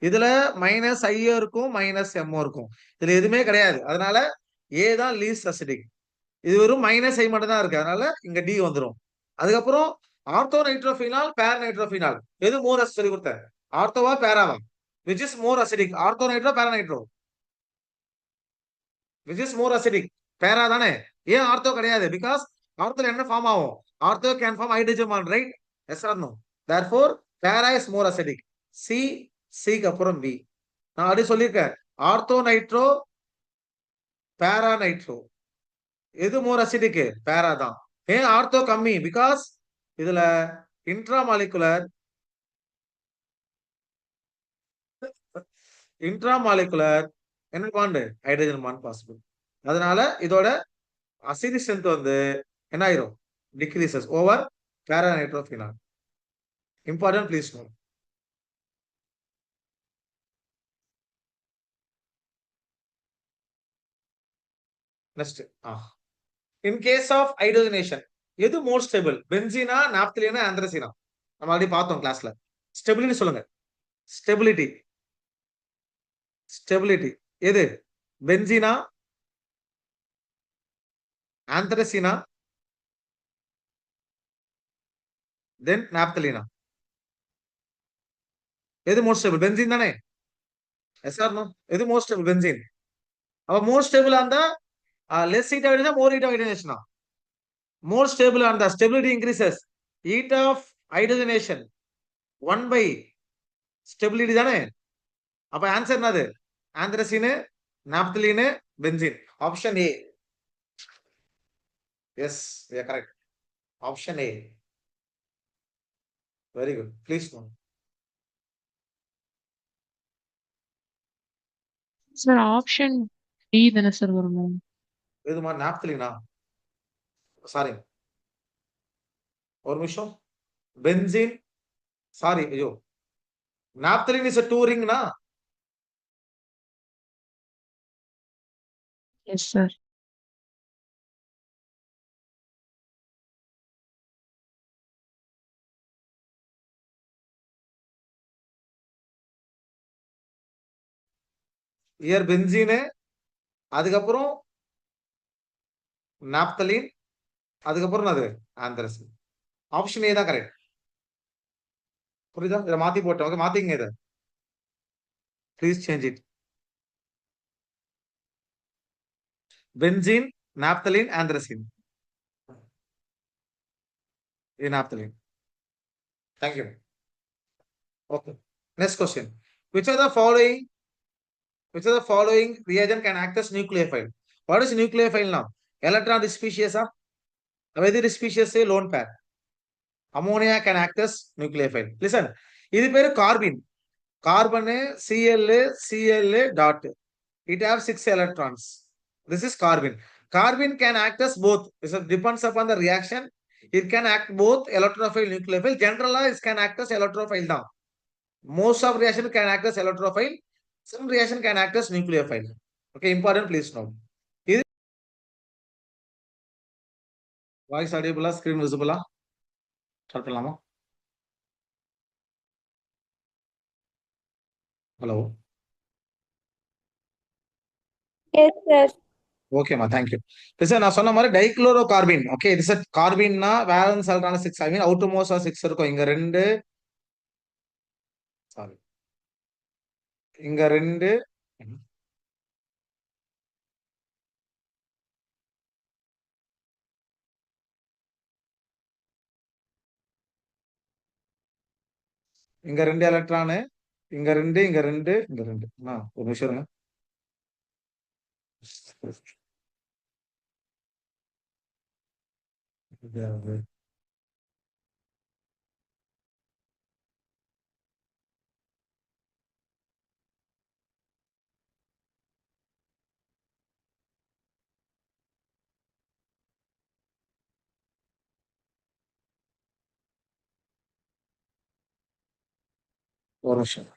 இதுல மைனஸ் ஐயும் இருக்கும் மைனஸ் எம்மும் இருக்கும். இதுல எதுவுமே கிடையாது. அதனால ஏ தான் லீஸ்ட் அசிடிக். இது வெறும் மைனஸ் ஐ மட்டும் தான் இருக்கு. அதனால இங்க டி வந்துடும். அதுக்கப்புறம் ஆர்த்தோ நைட்ரோஃபினால் பேர் நைட்ரோஃபினால் எது மோர் அசிட் சொல்லி கொடுத்தேன். ஆர்த்தோவா பேராவா? Which is more acidic, ortho nitro para nitro? Which is more acidic? Para தானே. ஏன் ஆர்த்தோ கிடையாது? பிகாஸ் ஆர்த்தோ என்ன ஃபார்ம் ஆகும்? Ortho can form hydrogen bond, right? Yes or no? Therefore para is more acidic. C, சிக்கு அப்புறம் B. நான் அப்படி சொல்லியிருக்கேன். ஆர்த்தோ நைட்ரோ பேரா நைட்ரோ எது மோர் அசிடிக்? பேரா தான். ஏன் ஆர்த்தோ கம்மி? பிகாஸ் இதுல இன்ட்ராமாலிகுலர் இன்ட்ராமாலிகுலர் என்ன பாண்டு? Hydrogen bond possible. அதனால இதோட அசிடிக் ஸ்ட்ரென்த் வந்து என்ன ஆயிரும்? Decreases over para nitrophenol. Important, please note. Next, in case of hydrogenation எது மோர் ஸ்டேபிள்? பென்சீனா, நாப்தலினா, ஆந்திரசீனா? நம்ம ஆல்ரெடி பார்த்தோம் கிளாஸ்ல. ஸ்டெபிலிட்டி சொல்லுங்க. ஸ்டெபிலிட்டி, ஸ்டெபிலிட்டி எது? பென்சீனா, ஆந்திரசீனா, தென் நாப்தலினா? எது மோர் ஸ்டேபிள்? பென்சீன் தானே. Yes or no? எது மோர் ஸ்டேபிள்? பென்சீன். அப்ப மோர் ஸ்டேபிளா இருந்தா லெஸ் ஹீட் ஆயிடுச்சா மோர் ஹீட் ஆயிடுச்சுனா? more stable and the stability increases. Heat of hydrogenation 1 by stability தானே. அப்ப ஆன்சர் என்னது? Anthracene, naphthalene, benzene. Option A. Yes, correct. Option A. Very good, please note. Sir option D தானே sir வரணும்? எதுமா? நாப்தலீனா? Sorry, ஒரு நிமிஷம். பென்சீன், சாரி, ஐயோ, naphthalene is a two ring na. Yes sir. இயர் பென்சீனு, அதுக்கப்புறம் நாப்தலீன், அதுக்கப்புறம் அது ஆந்திரசீன். ஆப்ஷன் ஏ தான் கரெக்ட். புரியுதா? இதை மாத்தி போட்டேன். ஓகே, மாத்திங்க இதை. Please change it. Benzene, naphthalene, anthracene. இது naphthalene. Thank you. Okay. Next question. Which of the following reagent can act as nucleophile? What is nucleophile now? Electron is species. Whether is species say lone pair. Ammonia can act as nucleophile. Listen. இது பேரு carbon. Carbon Cl dot. It have 6 electrons. This is carbon. Carbon can act as both. It depends upon the reaction. It can act both electrophile, nucleophile. Generally, it can act as electrophile now. Most of reaction can act as electrophile. Some reaction can act as nucleophile. Okay, important, please note. Is voice audible? Screen visible? Start பண்ணலாமா? Hello. Yes, sir. Okay, ma, thank you. Listen, நான் சொன்ன மாதிரி dichlorocarbene. Okay, this is கார்பின்னா valence electron 6. I mean outermost 6 இருக்கும். இங்க 2, sorry, இங்க 2, இங்க 2 electron, இங்க 2, இங்க 2, இங்க 2. ஒரு நிமிஷம் இருங்க. ஒரு நிமிஷம்.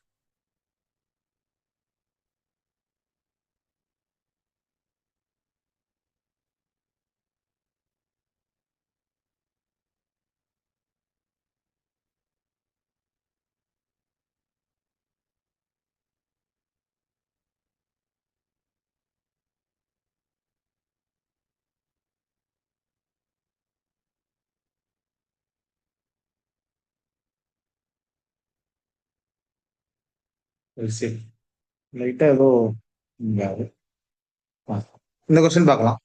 லைட்டா ஏதோ இந்த கொஸ்டின் பார்க்கலாம்.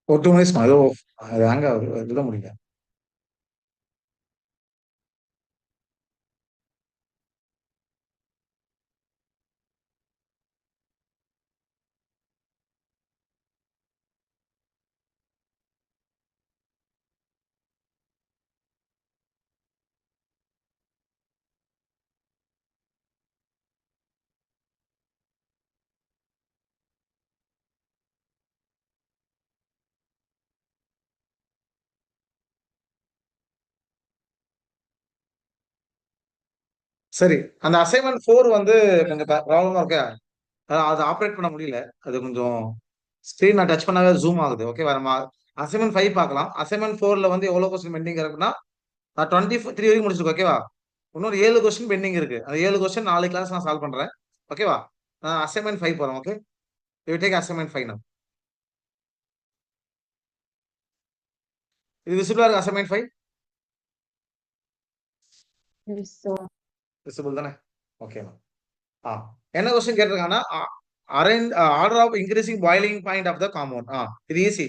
ஒரு 2 மினிட்ஸ் ஏதோ அது ஹேங் ஆகுது, எழுத முடியல. சரி, அந்த அசைன்மெண்ட் 4 வந்து கொஞ்சம் ப்ராப்ளமா இருக்கா? அது ஆப்ரேட் பண்ண முடியல. அது கொஞ்சம் ஸ்கிரீன் நான் டச் பண்ணாவே ஜூம் ஆகுது. ஓகேவா? நம்ம அசைன்மெண்ட் 5 பார்க்கலாம். அசைன்மெண்ட் 4ல வந்து எவ்வளவு கொஸ்டின் பெண்டிங் இருக்குன்னா, நான் 23 வரைக்கும் முடிச்சிருக்கேன். ஓகேவா? இன்னொரு 7 கொஸ்டின் பெண்டிங் இருக்கு. அந்த 7 கொஸ்டின் 4 கிளாஸ் நான் சால்வ் பண்றேன். ஓகேவா? நான் அசைன்மெண்ட் 5 போறேன். Okay, you take assignment 5 now. இது விசிபிளா இருக்கு அசைன்மெண்ட் 5? விசிபிள் தானே? ஓகே. என்ன கொஸ்டின் கேட்டிருக்காங்கன்னா, order of increasing boiling point of the compound. இது ஈஸி.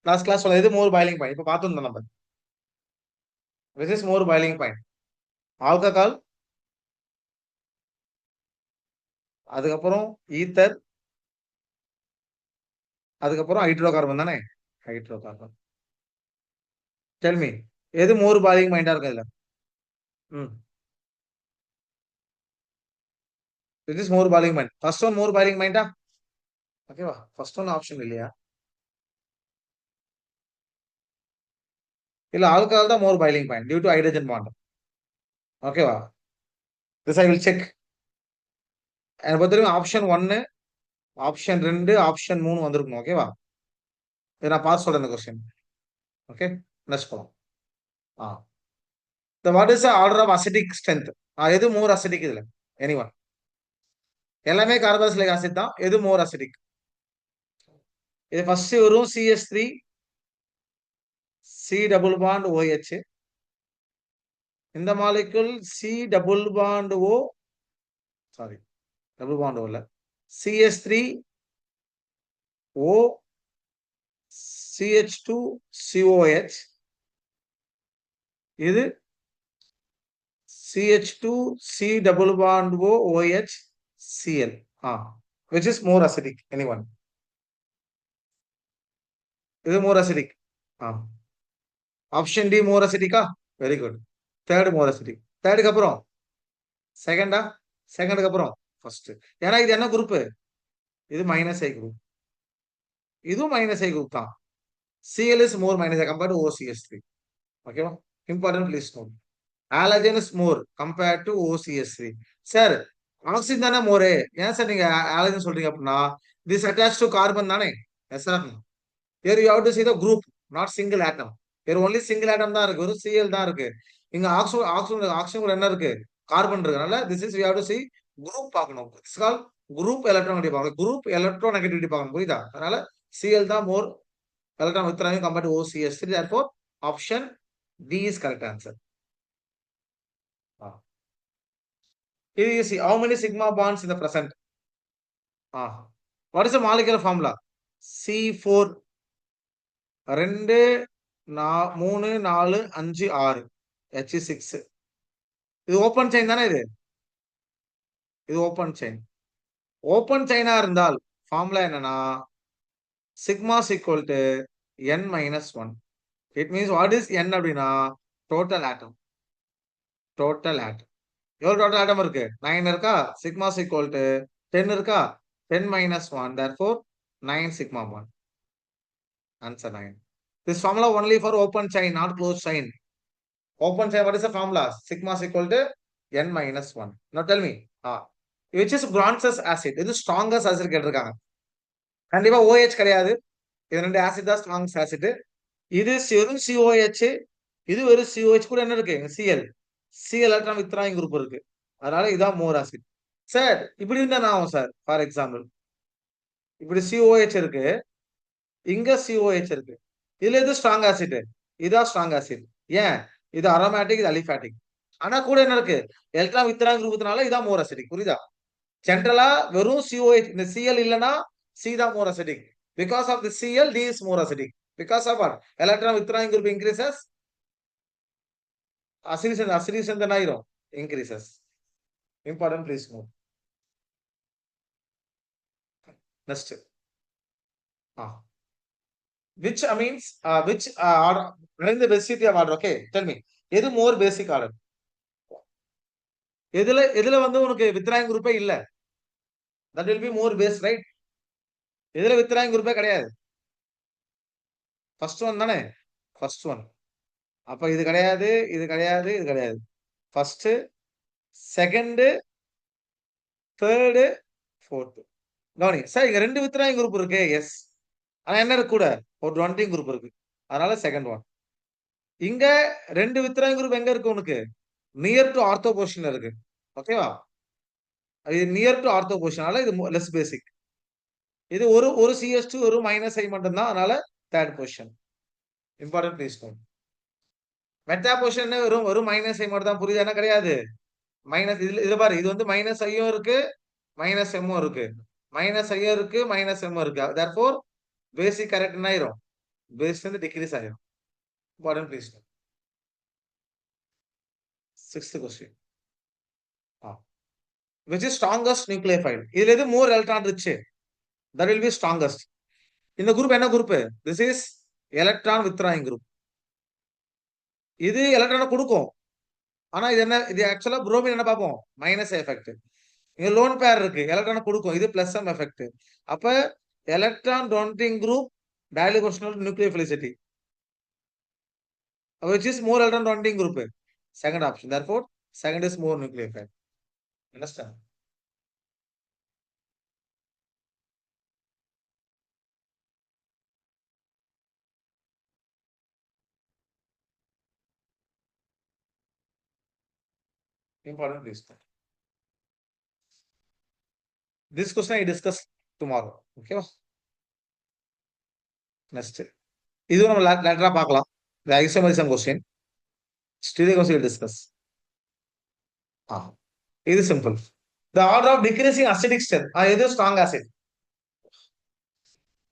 லாஸ்ட் கிளாஸ் சொல்ல இது மோர் பாயிலிங் பாயிண்ட். இப்போ பார்த்துருந்தோம் நம்ம. Which is more boiling point? Alcohol, அதுக்கப்புறம் ஈத்தர், அதுக்கப்புறம் ஹைட்ரோ கார்பன் தானே? Hydrocarbon. டெல் மீ, எது மோர் பாயிலிங் பாயிண்டா இருக்கு இதுல? This is more boiling point. First one more boiling point. Okay, first one option இல்லையா? இல்ல, alcohol தான் more boiling point due to hydrogen bond. Okay வா? This I will check. எனக்கு பொறுத்தவரைக்கும் ஆப்ஷன் 1, ஆப்ஷன் 2, ஆப்ஷன் 3 வந்திருக்கும். ஓகேவா? இதை நான் பார்த்து சொல்றேன் இந்த கொஸ்டின். ஓகே, நெக்ஸ்ட் போலாம். What is the order of acidic strength? எது more acidic இதுல? Anyone? எல்லாமே கார்பாக்சிலிக் ஆசிட் தான். எது more acidic? இது ஃபர்ஸ்ட் வரும் CH3 C double bond OH. இந்த molecule C double bond O, sorry double bond O இல்ல, CH3 O CH2 COH. இது CH2 C double bond O OH Cl. Which is more acidic? Anyone? இது more acidic. Option D more acidic. Very good. Third more acidic. தேர்டுக்கு அப்புறம் செகண்டா? செகண்டுக்கு அப்புறம் first. ஏன்னா இது என்ன குரூப்? இது -I குரூப். இதுவும் -I குரூப் தான். Cl is more -I compared to OCH3. ஓகேவா? Important, please note. Halogen is more compared to OCH3. Sir, oxygen தானே மோரு. ஏன் சார் நீங்க ஹாலஜன் சொல்றீங்க அப்படின்னா, திஸ் அட்டாச் டு கார்பன் தானே? Yes sir. here you have to see the group, not single atom. here only single atom தான் இருக்கு, ஒரு Cl தான் இருக்கு. இங்க ஆக்சிஜன் கூட என்ன இருக்கு? கார்பன் இருக்கனால this is we have to see group பார்க்கணும். it's called group electronegativity பார்க்கணும். group electronegativity பார்க்கணும். புரியுதா? அதனால Cl தான் more electron withdrawing compared to OCH3. therefore option D is correct answer. Here you see how many sigma bonds in the present. What is the molecular formula? C4 2 3 4 5 6 H6. இது open chain தானே இது? இது open chain. Open செயினா இருந்தால் formula என்னன்னா sigma equal to n minus 1. It means what is n அப்படின்னா total atom. Total atom. எவ்வளவு total atom இருக்கு? 9 இருக்கா? Sigma equal to 10 இருக்கா? 10 minus 1. Therefore 9 sigma 1. Answer 9. This formula only for open chain, not closed chain. Open chain, what is the formula? Sigma equal to n minus 1. Now tell me. Which is bronzous acid? இது strongest acid கேட்டிருக்காங்க. கண்டிப்பா OH கிடையாது. இது ரெண்டு acid தான் strongest acid. இது வெறும் COH, இது வெறும் COH கூட என்ன இருக்கு? Cl. Cl electron withdrawing group இருக்கு. அதனால இதான் மோர் ஆசிட். சார் இப்படி இருந்தா நான் ஆகும் சார். ஃபார் எக்ஸாம்பிள் இப்படி COH இருக்கு, இங்க COH இருக்கு. இதுல எது ஸ்ட்ராங் ஆசிட்? இதான் ஸ்ட்ராங் ஆசிட். ஏன்? இது அரோமேட்டிக், இது அலிஃபேட்டிக். ஆனா கூட என்ன இருக்கு? எலக்ட்ரான் வித்ராயிங் குரூப்னால இதான் மோர் அசிடிக். புரியுதா? ஜென்ரலா வெறும் COH, இந்த Cl இல்லனா C தான் more acidic. Because of the Cl, D is more acidic. Because of what? Electron withdrawing group increases. Acidity then iron increases. Important, please move. Next. Which means which order? In the basic order, okay? Tell me. Edu more basic order. எதுல வந்து உனக்கு withdrawing group இல்ல? That will be more base, right? எதுல withdrawing group கிடையாது? First one தானே? First one. அப்ப இது கிடையாது, இது கிடையாது, இது கிடையாது. First, second, third, fourth. கவனி சார், இங்க ரெண்டு வித்ராயிங் குரூப் இருக்கு. எஸ், ஆனா என்ன இருக்கு கூட? ஒரு டுவெண்டிங் குரூப் இருக்கு. அதனால செகண்ட் ஒன். இங்க ரெண்டு வித்ராயிங் குரூப் எங்க இருக்கு உனக்கு? நியர் டு ஆர்த்தோ பொசிஷன்ல இருக்கு. ஓகேவா? இது நியர் டு ஆர்த்தோ பொசிஷனால இது லெஸ் பேசிக். இது ஒரு CS2 ஒரு மைனஸ் ஐ மட்டும் தான். அதனால third position. Important please note. Meta position வெறும் மைனஸ் ஐ மட்டும் தான். புரியுது? என்ன கிடையாது மைனஸ். இதுல பாரு, இது வந்து மைனஸ் ஐயும் இருக்கு, மைனஸ் எம்மும் இருக்கு. மைனஸ் ஐயும் இருக்கு, மைனஸ் எம்மும் இருக்கு. therefore பேசிக் கரெக்ட் ஆயிரும், பேஸ் வந்து டிக்ரீஸ் ஆயிரும். Important please note. Sixth question. which is strongest nucleophile? இதுல எது more electron rich? that will be strongest. இந்த குரூப் என்ன group? this is electron withdrawing group. இது எலக்ட்ரானை கொடுக்கும். ஆனா இது என்ன? இது ஆக்சுவலா புரோமின் என்ன பார்ப்போம்? Minus effect. இங்க லோன் பேர் இருக்கு, எலக்ட்ரானை கொடுக்கும். இது பிளஸ் எம் எஃபெக்ட். அப்ப எலக்ட்ரான் டொனேட்டிங் குரூப் டைலி பர்சனல் nucleophilicity, which is more electron donating group. Second option. Therefore second is more nucleophile. Understand? Important, please. This question I discuss tomorrow. Okay. Next. இது நம்ம லேட்டரா பார்க்கலாம். The isomerism question. Still we will discuss. இது simple. The order of decreasing acidic strength. இது strong acid.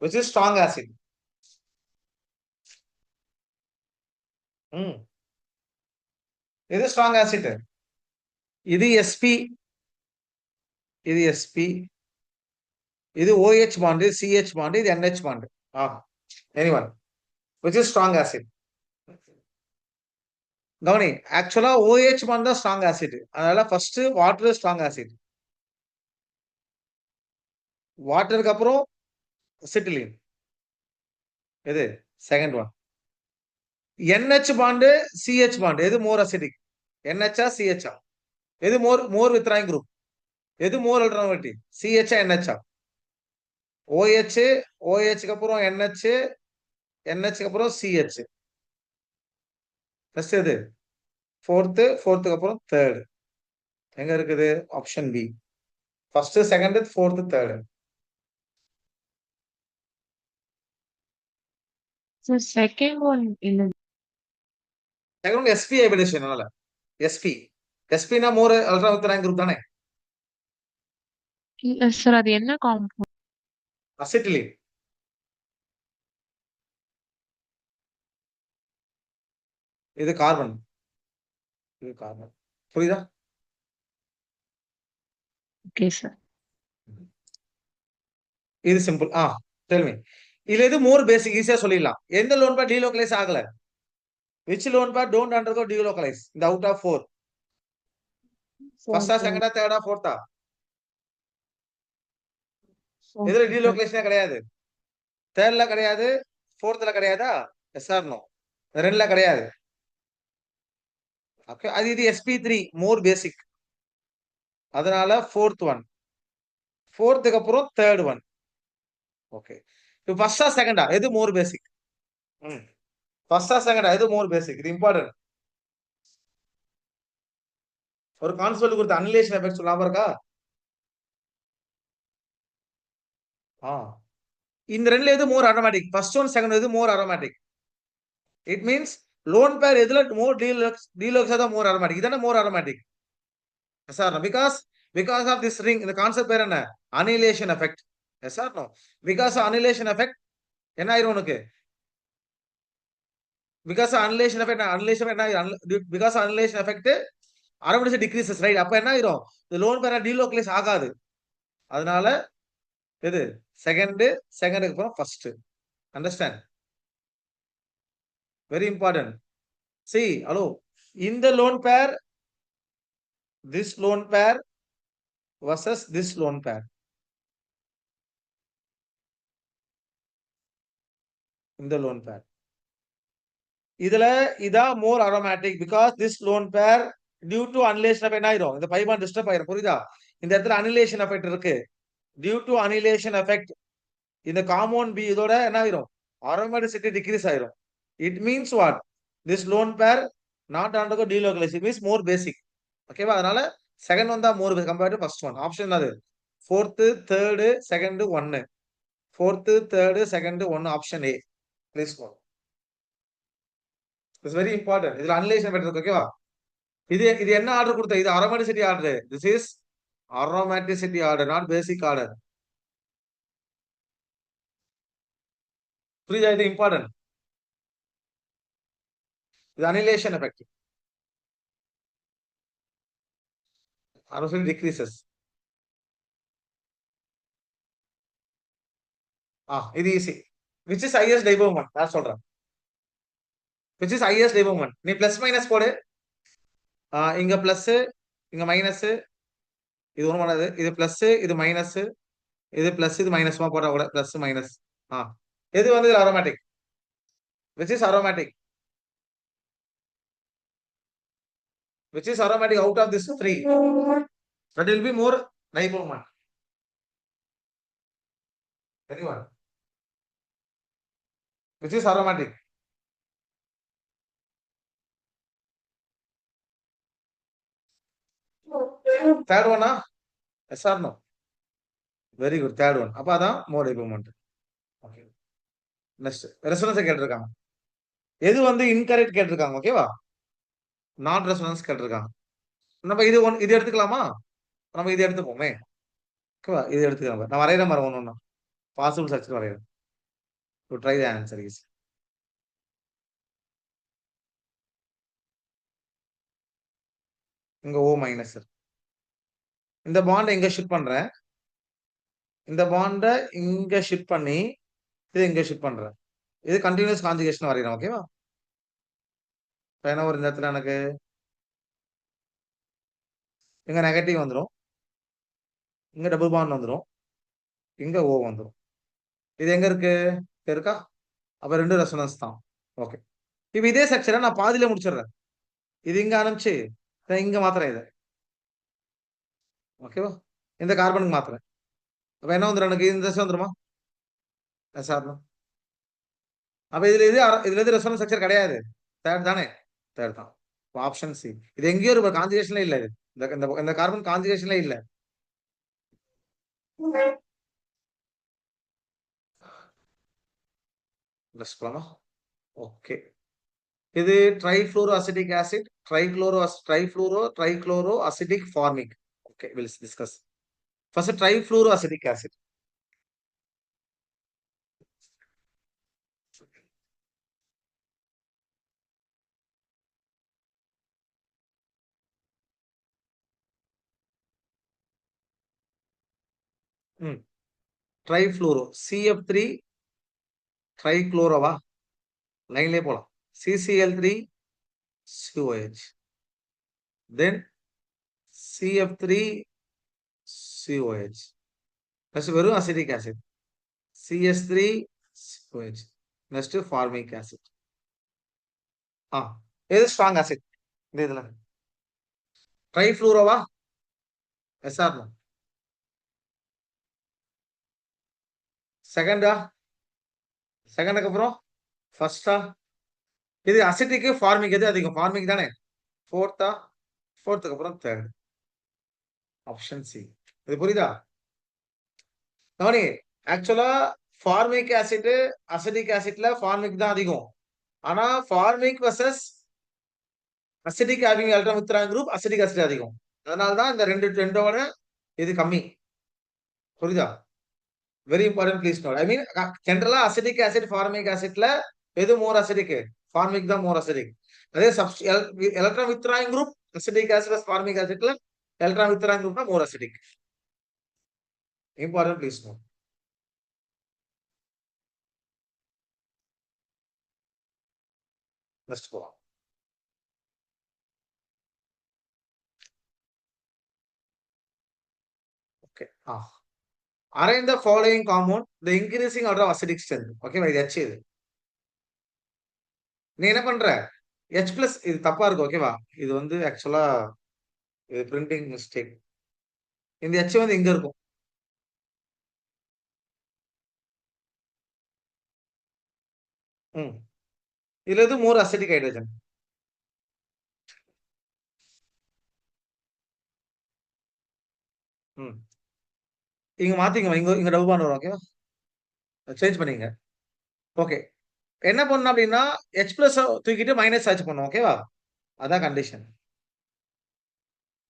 Which is strong acid? இது strong acid. இது SP, இது SP, இது OH bond, இது CH bond, இது NH bond. Anyone? Which is strong acid? கவனி, ஆக்சுவலா OH bond தான் strong acid. அதனால ஃபர்ஸ்ட் வாட்டர் strong acid. வாட்டருக்கு அப்புறம் அசிட்டிலீன். இது second one. NH bond, CH bond, எது மோர் அசிடிக்? NH ஆ CH ஆ? எது மோர் வித்ராயிங் குரூப்? எது மோர் அல்டர்னேட்டிவ்? CH ஆ NH ஆ? OH, OH க்கு அப்புறம் NH, NH க்கு அப்புறம் CH. நெக்ஸ்ட் எது? ஃபோர்த்துக்கு அப்புறம் தேர்ட். எங்க இருக்குது? Option B. First, second, fourth, third. Sir second one இல்ல. Second one SP hybridization. அதனால SP னா மோர் அல்ட்ரா குரூப் தானே? இல்ல சார், அது என்ன காம்பவுண்ட்? அசிட்டிலீன். இது கார்பன், இது கார்பன். புரியுதா? Okay sir. இது சிம்பிள். Tell me. இதுல எது மோர் பேசிக், ஈஸியா சொல்லிடலாம். எந்த லோன் பேர் டீலோகலைஸ் ஆகல? which loan pair don't undergo delocalize in the out of 4? First, second, third, fourth. இதுல டீலோகலைஸ்னே கிடையாது. தேர்ட்ல கிடையாது, ஃபோர்த்ல கிடையாதா? Yes or no? ரெண்டுல கிடையாது. ஓகே, அது இது SP3 மோர் பேசிக். அதனால ஃபோர்த் ஒன், ஃபோர்த்துக்கு அப்புறம் தேர்ட் ஒன். ஓகே, இப்போ ஃபர்ஸ்டா செகண்டா எது மோர் பேசிக்? ஃபர்ஸ்டா செகண்டா எது மோர் பேசிக்? இது இம்பார்ட்டன்ட். ஒரு கான்செப்ட் கொடுத்த அனலைசேஷன் எஃபெக்ட் சொல்லாம இருக்கா? இந்த ரெண்டுல எது more aromatic? First one second எது more aromatic? It means lone pair எதுல மோர் டீலோக்ஸ் தான் மோர் அரோமேட்டிக். இதான more aromatic sir? Because of this ring. இந்த கான்செப்ட் பேர் என்ன? Annulation effect. Yes or no? Because of annulation effect என்ன ஆயிரும் உனக்கு? பிகாஸ் ஆஃப் அனிலேஷன் எஃபெக்ட் என்ன ஆயிரும்? Because of annulation effect aromatic decreases, right? அப்ப என்ன ஆயிரும்? இந்த லோன் பேர் டீலோக்லைஸ் ஆகாது. அதனால எது செகண்டுக்கு அப்புறம் first. Understand? Very important. See, hello, in the loan pair, this loan pair versus this loan pair. In the loan pair. இதுல இதா more aromatic because this loan pair due to annihilation effect என்ன ஆயிரும்? இந்த pi bond disturb ஆயிரும். புரியுதா? இந்த இடத்துல annihilation effect இருக்கு. Due to annihilation effect இந்த compound B இதோட என்ன ஆயிரும்? Aromaticity decrease ஆயிரும். It means what? This loan pair not undergo delocalization. It means more basic. ஓகேவா? அதனால செகண்ட் ஒன் தான் more compared to first one. Option அது ஃபோர்த், தேர்டு, செகண்ட், ஒன்னு. ஃபோர்த், தேர்டு, செகண்ட், ஒன்னு. Option A. Please note. It's very important. இதுல அனலைசேஷன் effect இருக்கு. ஓகேவா? இது என்ன ஆர்டர் கொடுத்த? இது aromaticity order. This is aromaticity order, not basic order. புரியுதா? இது இம்பார்ட்டன்ட். இது அனிலேஷன் எஃபெக்ட். Aromaticity decreases. இது easy. which is highest diber moment? நான் சொல்றேன். which is highest diber moment? நீ பிளஸ் மைனஸ் போடு. இங்க பிளஸ், இங்க மைனஸ். இது ஒண்ணும் பண்ணாது. இது பிளஸ், இது மைனஸ், இது பிளஸ், இது மைனஸ் போட்டா கூட பிளஸ் மைனஸ். எது வந்து இது aromatic? which is aromatic? which is aromatic out of this three? that will be more diber moment. Anyone? which is aromatic? third one? Yes or no? Very good. third one. அப்ப அதான் more diber moment. Okay. Next resonance கேட்டிருக்காங்க. எது வந்து incorrect கேட்டிருக்காங்க. ஓகேவா? Not resonance கேட்டிருக்காங்க. நம்ம இது எடுத்துக்கலாமா? நம்ம இது எடுத்துப்போமே. ஓகேவா? இது எடுத்துக்கலாம். நான் வரைகிற மாதிரி ஒன்று பாசிபிள் சர்ச் வரைகிறேன். To try the answer is. இங்க O மைனஸ். இந்த பாண்டை இங்க ஷிஃப்ட் பண்றேன். இந்த பாண்டை இங்க ஷிஃப்ட் பண்ணி இது இங்க ஷிஃப்ட் பண்றேன். இது கண்டினியூஸ் கான்ஜுகேஷன் வரைகிறேன். ஓகேவா? என்ன ஒரு இந்த இடத்துல எனக்கு இங்க நெகட்டிவ் வந்துடும், இங்க டபுள் பாண்ட் வந்துடும், இங்க O வந்துடும். இது எங்க இருக்கா? அப்ப ரெண்டு ரெசோனன்ஸ் தான். ஓகே, இப்ப இதே செக்ஷனை நான் பாதியில முடிச்சிடுறேன். இது இங்க ஆரம்பிச்சு இங்க மாத்திரம் இது. ஓகேவா? இந்த கார்பனுக்கு மாத்திரம். அப்ப என்ன வந்துடும் எனக்கு? இந்த வந்துருமா? சார், அப்ப இதுல எது ரெசோனன்ஸ் ஸ்ட்ரக்சர் கிடையாது. தேர்ட் தானே? தேர்ட் தான். Option C. இது எங்கேயோ ஒரு கான்ஜுகேஷன்ல இல்ல. இது இந்த கார்பன் கான்ஜுகேஷன்ல இல்ல. ஓகே, இது trifluoro acetic acid, trichloro acetic formic. Okay, will discuss first trifluoro acetic acid. Trifluoro CF3 ட்ரைக்ளோரோவா லைன்லயே போலாம் CCl3 COH then CF3 COH next வெறும் acetic acid CS3 COH next formic acid எது ஸ்ட்ராங் ஆசிட் இந்த இதுல ட்ரைஃப்ளூரோவா SR செகண்டா செகண்டுக்கு அப்புறம் ஃபர்ஸ்டா இது அசிட்டிக்கு ஃபார்மிக் எது அதிகம் ஃபார்மிக் தானே ஃபோர்த்துக்கு அப்புறம் தேர்ட் ஆப்ஷன் சி இது புரியுதா கவனி ஆக்சுவலா ஃபார்மிக் ஆசிட் அசிட்டிக் ஆசிட்ல ஃபார்மிக் தான் அதிகம் ஆனா ஃபார்மிக் வர்சஸ் அசிட்டிக் ஹேவிங் அல்ட்ராமித்ரான் குரூப் அசிட்டிக் ஆசிட் அதிகம் அதனாலதான் இந்த ரெண்டோட இது கம்மி புரியுதா very important please note I mean generally acetic acid formic ஆசிட்ல எது மோர் அசிட்டிக் ஃபார்மிக் தான் மோர் அசிட்டிக் அதே எலக்ட்ராமித்ரான் குரூப் அசிட்டிக் ஆசிட் ஃபார்மிக் ஆசிட்ல எலக்ட்ராமித்ரான் குரூப் தான் more acetic important please note next போலாம் okay arrange the following compound the increasing order of acidic strength okay இது H இது நீ என்ன பண்ற H plus இது தப்பா இருக்கு ஓகேவா இது வந்து ஆக்சுவலா இது பிரிண்டிங் மிஸ்டேக் இந்த H வந்து இங்க இருக்கும் இதுல எது மோர் அசிட்டிக் ஹைட்ரஜன் இங்க மாத்திங்க இங்க டபுள் பாண்ட் வரும் ஓகேவா சேஞ்ச் பண்ணீங்க ஓகே என்ன பண்ணணும் அப்படின்னா H பிளஸ் தூக்கிட்டு மைனஸ் ஆச்சு பண்ணும் ஓகேவா அதான் கண்டிஷன்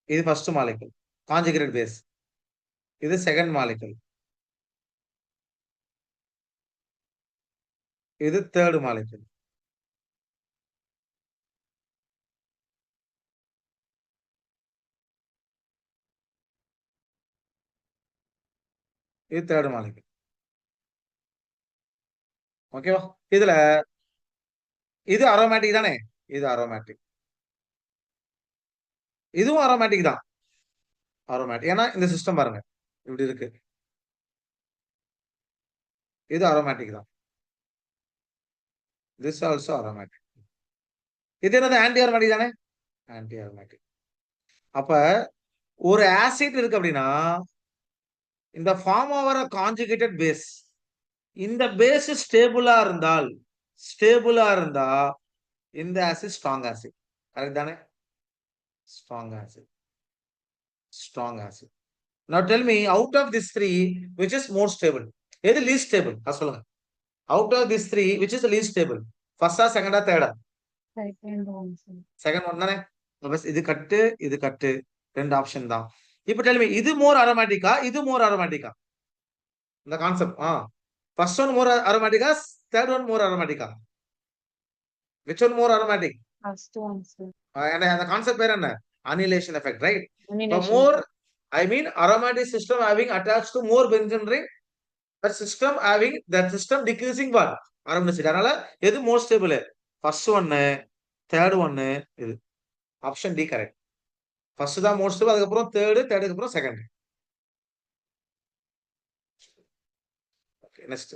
இது ஃபர்ஸ்ட் மாலிகுல் கான்ஜுகேட் பேஸ் இது செகண்ட் மாலிகுல் இது தேர்ட் மாலிகுல் இது தேர்ட் மாலிகுல் ஓகேவா இதுல இது அரோமேட்டிக் தானே இது அரோமேட்டிக் இதுவும் அரோமேட்டிக் தான் அரோமேட்டிக் ஏன்னா இந்த சிஸ்டம் பாருங்க இப்படி இருக்கு இது அரோமேட்டிக் தான் this also aromatic இது என்னது ஆன்டி அரோமேட்டிக் தானே ஆன்டி அரோமேட்டிக் அப்ப ஒரு ஆசிட் இருக்கு அப்படின்னா இந்த ஃபார்ம் ஆகிற கான்ஜுகேட்டட் பேஸ் இந்த பேஸ் ஸ்டேபிளா இருந்தா இந்த ஆசிட் ஸ்ட்ராங் ஆசிட் கரெக்ட் தானே strong acid now tell me out of these three which is more stable எது least stable சொல்லுங்க out of these three which is the least stable first ஆ செகண்டா தேர்டா second one தானே இது கட்டு ரெண்டு option தான் இப்ப tell me இது மோர் அரோமேட்டிக்கா இது மோர் அரோமேட்டிக்கா இந்த கான்செப்ட் ஃபர்ஸ்ட் ஒன் மோர் அரோமேட்டிக்கா தேர்ட் ஒன் மோர் அரோமேட்டிக்கா which one more aromatic First one, sir. அந்த கான்செப்ட் பேர் என்ன annihilation effect right Annihilation. more I mean aromatic system having attached to more benzene ring that system decreasing what aromaticity அதனால எது more stable first ஒன்னு third ஒன்னு இது option D correct first தான் மோர் ஸ்டேபிள் அதுக்கப்புறம் தேர்டுக்கு அப்புறம் second okay next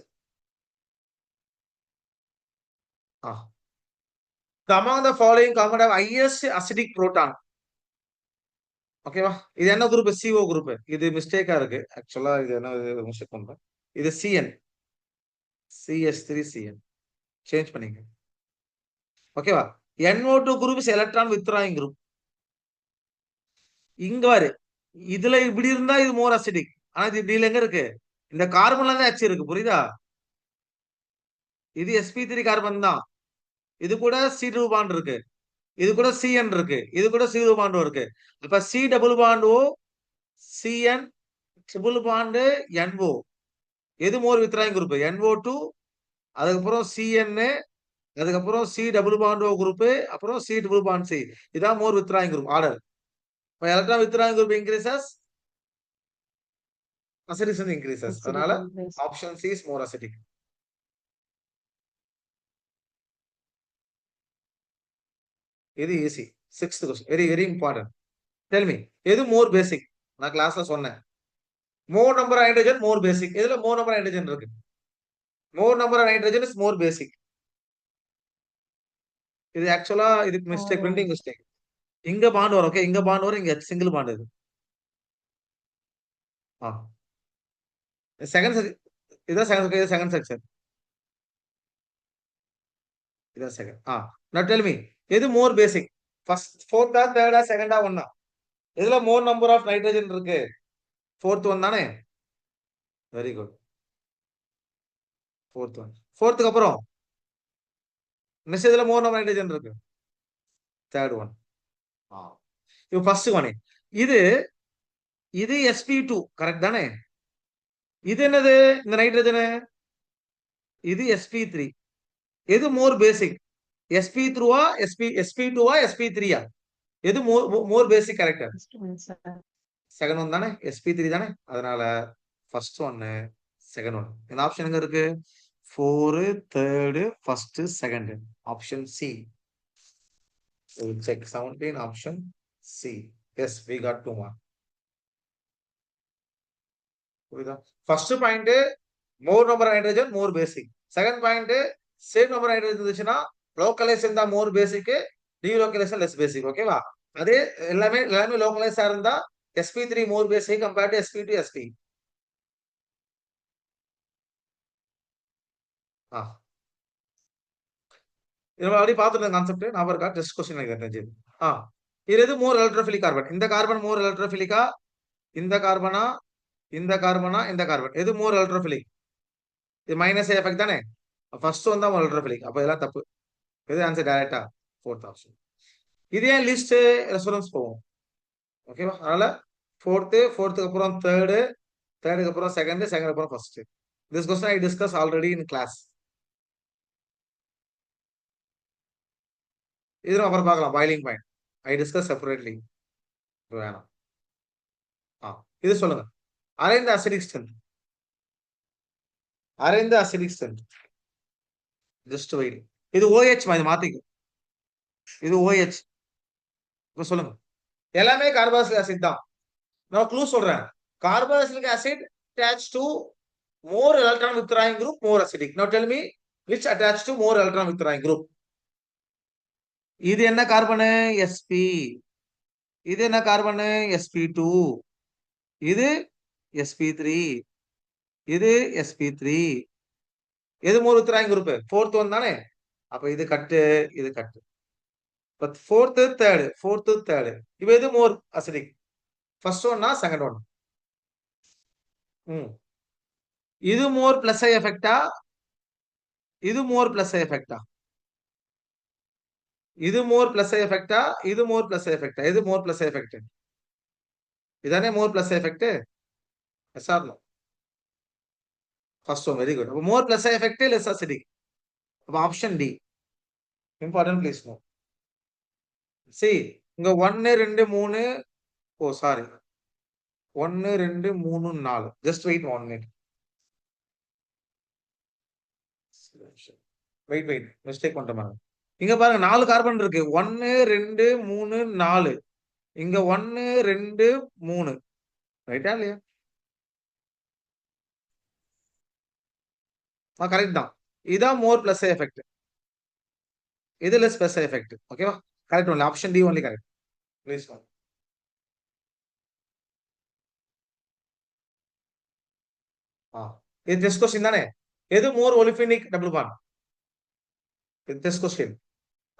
among the following compound have highest acidic proton ஓகேவா இது என்ன குரூப் CO குரூப் இது மிஸ்டேக்கா இருக்கு ஆக்சுவலா இது என்ன மிஸ்டேக் பண்றேன் இது CN CS3CN சேஞ்ச் பண்ணீங்க ஓகேவா NO2 group is electron withdrawing group இங்க பாரு இதுல இப்படி இருந்தா இது மோர் அசிடிக் ஆனா இது இப்படி எங்க இருக்கு இந்த கார்பன்ல தான் H இருக்கு புரியுதா இது sp3 கார்பன் தான் இது கூட C2 பாண்ட் இருக்கு இது கூட CN இருக்கு இது கூட C2 பாண்ட் இருக்கு அப்ப C double bond O CN triple bond NO எது மோர் வித்ட்ராயிங் குரூப் NO2 அதுக்கப்புறம் CN அதுக்கப்புறம் C double bond O group அப்புறம் C டபுள் பாண்ட் C இதான் more withdrawing group order electron withdrawing group increases acidity increases. அதனால option C is more acidic. இது easy. 6th question. Very very important. Tell me, எது more basic? நான் கிளாஸ்ல சொன்னேன். More number of hydrogen more basic. எதுல more number of hydrogen இருக்கு? More number of hydrogen is more basic. இது ஆக்சுவலா இதுக்கு மிஸ்டேக், பிரிண்டிங் மிஸ்டேக். இங்க பாண்ட் வரும், ஓகே, இங்க பாண்ட் வரும், இங்க சிங்கிள் பாண்ட் இது. செகண்ட் இதான் செகண்ட் செக்ஷன். இதான் செகண்ட். now tell me, எது மோர் பேசிக்? ஃபர்ஸ்ட், ஃபோர்த்தா, தேர்டா, செகண்டா, ஒன்னா? எதுல மோர் நம்பர் ஆஃப் நைட்ரஜன் இருக்கு? ஃபோர்த் ஒன் தானே? Very good. Fourth one. ஃபோர்த்துக்கு அப்புறம் நெக்ஸ்ட் இதுல மோர் நம்பர் நைட்ரஜன் இருக்கு? Third one. இது ஃபர்ஸ்ட் ஒன். இது இது sp2 கரெக்ட் தானே? இது என்னது இந்த நைட்ரஜன்? இது sp3. எது மோர் பேசிக்? sp3வா sp2வா sp3யா? எது மோர் பேசிக் கேரக்டர்? செகண்ட் ஒன் தானே? sp3 தானே? அதனால ஃபர்ஸ்ட் ஒன்னு, செகண்ட் ஒன். இந்த ஆப்ஷன் எங்க இருக்கு? 4, third, first, second. Option C. check 17 option C. Yes, we got 2 more. புரியுதா? First point more number hydrogen more basic. Second point same number hydrogen இருந்துச்சுன்னா localization தான் மோர் பேசிக், delocalisation less பேசிக். ஓகேவா? அதே எல்லாமே லோக்கலைஸா இருந்தா sp3 more basic compared to sp2 sp. இது அப்படி பார்த்துட்டு கான்செப்ட் ஞாபகம் இருக்கா? டெஸ்ட் கொஸ்டின் தெரிஞ்சது. இது எது மோர் எலக்ட்ரோஃபிலிக் கார்பன்? இந்த கார்பன் மோர் எலக்ட்ரோஃபிலிக்கா? இந்த கார்பனா, இந்த கார்பனா, இந்த கார்பன்? எது மோர் எலக்ட்ரோஃபிலிக்? இது மைனஸ் எஃபெக்ட் தானே? ஃபர்ஸ்ட் ஒன் தான் எலக்ட்ரோஃபிலிக். அப்ப இதெல்லாம் தப்பு. இது ஆன்சர் டைரக்டா ஃபோர்த் ஆப்ஷன். இது ஏன் லிஸ்ட் ரெஃபரன்ஸ் போகும்? ஓகேவா? அதனால ஃபோர்த்துக்கு அப்புறம் தேர்டு, தேர்டுக்கு அப்புறம் செகண்ட், செகண்ட் அப்புறம் first. This question I discuss already in class. இது அப்புறம் பார்க்கலாம். Boiling point I discuss separately. வேணாம். இது சொல்லுங்க. Arrange the acidic strength. Arrange the acidic strength. Just wait. இது OH மாதிரி மாத்திக்கும். இது OH. இப்ப சொல்லுங்க. எல்லாமே கார்பாக்சிலிக் ஆசிட் தான். நான் க்ளூ சொல்றேன். Carboxylic acid attached to more electron withdrawing group, more acidic. Now tell me which attached to more electron withdrawing group. இது என்ன கார்பன்? sp. இது என்ன கார்பன்? sp2. இது sp3. இது sp3. எது மோர் withdrawing group? ஃபோர்த் ஒன் தானே? அப்ப இது கட்டு, இது கட்டு. But fourth third. இப்போ எது மோர் அசிடிக்? ஃபர்ஸ்ட் ஒன்னா செகண்ட் ஒன்? இது மோர் பிளஸ் ஐ எஃபெக்டா? இது மோர் பிளஸ் ஐ எஃபெக்டா? இது மோர் பிளஸ் ஐ எஃபெக்டா? இது மோர் பிளஸ் ஐ எஃபெக்டா? எது மோர் பிளஸ் ஐ எஃபெக்ட்? இதானே more plus I effect. Yes or no? First one. Very good. அப்ப more plus I effect less acidic. அப்ப option D. Important please note. See இங்க 1 2 3. Oh sorry, 1 2 3 4. Just wait 1 minute. Wait mistake பண்ணிட்டேன். இங்க பாருங்க 4 carbon இருக்கு. 1 2 3 4. இங்க 1 2 3. ரைட்டா இல்லையா? கரெக்ட் தான். இதான் மோர் பிளஸ் எஃபெக்ட், இது லெஸ் பிளஸ் எஃபெக்ட். ஓகேவா? Correct only. Option D only correct. Please no. இது டெஸ்ட் கொஸ்டின் தானே? எது மோர் ஒலிஃபினிக் டபுள் பாண்ட்? இது test question.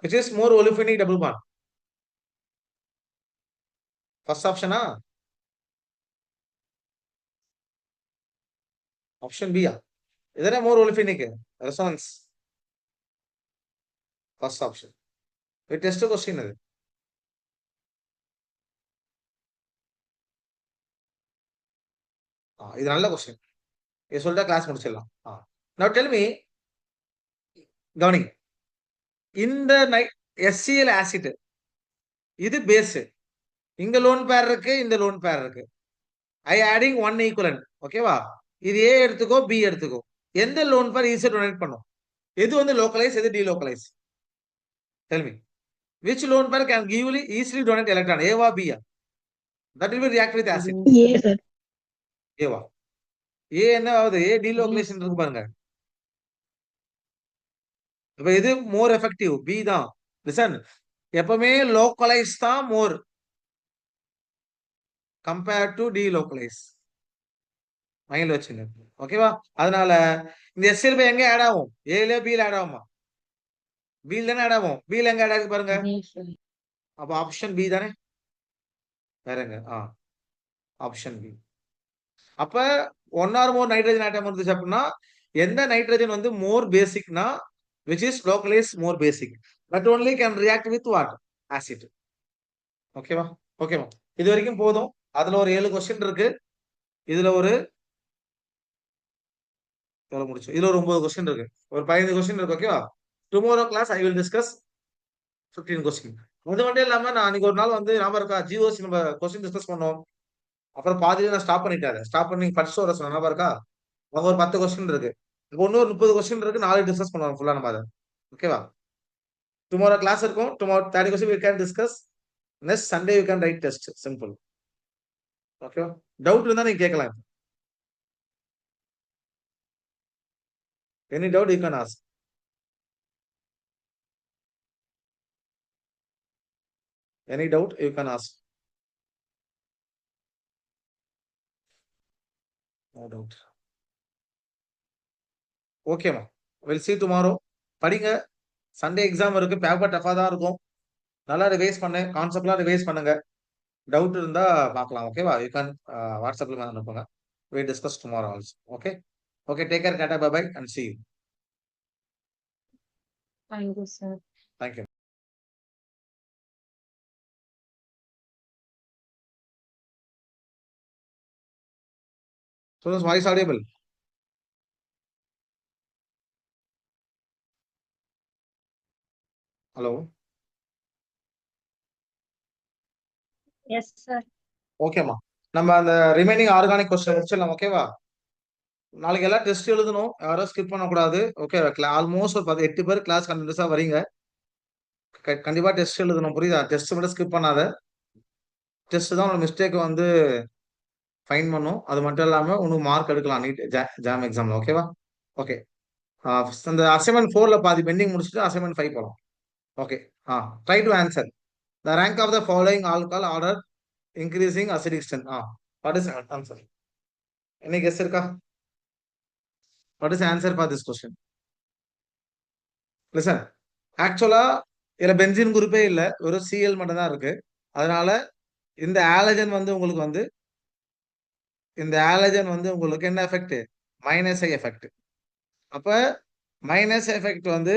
which is more olefinic double bond? First option option B. இதனே more olefinic resonance. First option. இது test question. இது நல்ல question. இது சொல்லிட்டா class முடிச்சிடலாம். now tell me, கவனிங்க. இந்த HCl ஆசிட் இது பேஸ். இங்க லோன் பேர் இருக்கு, இந்த லோன் பேர் இருக்கு. ஐ ஆடிங் ஒன் ஈக்குவலன்ட். ஓகேவா? இது ஏ எடுத்துக்கோ, பி எடுத்துக்கோ. எந்த லோன் பேர் ஈஸியா டொனேட் பண்ணும்? எது வந்து லோக்கலைஸ், எது delocalize? Tell me. Which loan pair can easily donate electron? A or B? That will be react with acid. A, sir. A வா? A என்ன ஆகுது? A delocalization இருக்கு பாருங்க. அப்ப எது மோர் எஃபெக்டிவ்? B தான். லிசன், எப்பவுமே லோக்கலைஸ் தான் மோர் கம்பேர்ட் டு delocalize. மைண்ட்ல வச்சுங்க. ஓகேவா? அதனால இந்த SL பை எங்க ஆட் ஆகும்? A ல B ல ஆட் ஆகுமா? B ல தானே ஆட் ஆகும். B ல எங்க ஆட் ஆகுது பாருங்க. அப்ப ஆப்ஷன் B தானே? வேறங்க. Option B. அப்ப ஒன் ஆர் மோர் நைட்ரஜன் ஆட்டம் இருந்துச்சு அப்படின்னா எந்த நைட்ரஜன் வந்து மோர் பேசிக்னா which is localized more basic that only can react with what? Acid. ஓகேவா? ஓகேவா? இது வரைக்கும் போதும். அதுல ஒரு 7 கொஸ்டின் இருக்கு. இதுல ஒரு எவ்வளவு முடிச்சு? இதுல ஒரு 9 கொஸ்டின் இருக்கு. ஒரு 15 கொஸ்டின் இருக்கு. ஓகேவா? Tomorrow class I will discuss 15 question. அது மட்டும் இல்லாம நான் அன்னைக்கு ஒரு நாள் வந்து ஞாபகம் இருக்கா, ஜிஓசி நம்ம கொஸ்டின் டிஸ்கஸ் பண்ணோம். அப்புறம் பாதியில நான் ஸ்டாப் பண்ணிட்டேன். ஸ்டாப் பண்ணி படிச்சு வர சொன்ன ஞாபகம் இருக்கா? அங்க ஒரு 10 கொஸ்டின் இருக்கு. இப்போ இன்னொரு 30 கொஸ்டின் இருக்கு. நாளைக்கு டிஸ்கஸ் பண்ணுவோம் ஃபுல்லா நம்ம அதை. ஓகேவா? டுமாரோ கிளாஸ் இருக்கும். Tomorrow 30 question we can discuss. Next Sunday you can write test. Simple. ஓகேவா? டவுட் இருந்தா நீங்க கேட்கலாம். Any doubt you can ask. Any doubt you can ask. No doubt. ஓகேமா? we'll see tomorrow. படிங்க. சண்டே எக்ஸாம் இருக்கு. Paper டஃபா தான் இருக்கும். நல்லா ரிவைஸ் பண்ணு. கான்செப்ட்லாம் ரிவைஸ் பண்ணுங்க. டவுட் இருந்தா பார்க்கலாம். ஓகேவா? யூ கேன் வாட்ஸ்அப்ல அனுப்புங்க. we discuss tomorrow also. Okay? Okay, take care. Tata, bye bye and see you. Thank you, sir. Thank you. So this voice audible? Hello? Yes, sir. ஓகேமா? நம்ம அந்த ரிமைனிங் ஆர்கானிக் கொஸ்டின் முடிச்சிடலாம். ஓகேவா? நாளைக்கு எல்லாம் test எழுதணும். யாரும் ஸ்கிப் பண்ணக்கூடாது. ஓகே, ஆல்மோஸ்ட் ஒரு 8 பேர் கிளாஸ் கண்டினியூஸா வரீங்க. கண்டிப்பா டெஸ்ட் எழுதணும். புரியுதா? டெஸ்ட் மட்டும் ஸ்கிப் பண்ணாத. டெஸ்ட் தான் உங்க மிஸ்டேக் வந்து ஃபைன் பண்ணும். அது மட்டும் இல்லாம உனக்கு மார்க் எடுக்கலாம் நீட் ஜாம் எக்ஸாம்ல. ஓகேவா? ஓகே. அந்த அசைன்மெண்ட் 4ல பாதி பெண்டிங் முடிச்சுட்டு அசைன்மெண்ட் 5 போலாம். Okay. Try to answer. The rank of the following alcohol order increasing acidic strength. What is answer? என்ன கெஸ் இருக்கா? What is answer for this question? Listen, ஆக்சுவலா இதுல பென்சின் குரூப்பே இல்ல, வெறும் சிஎல் மட்டும் தான் இருக்கு. அதனால இந்த ஆலஜன் வந்து உங்களுக்கு வந்து என்ன எஃபெக்ட்? Minus I effect. அப்ப மைனஸ் எஃபெக்ட் வந்து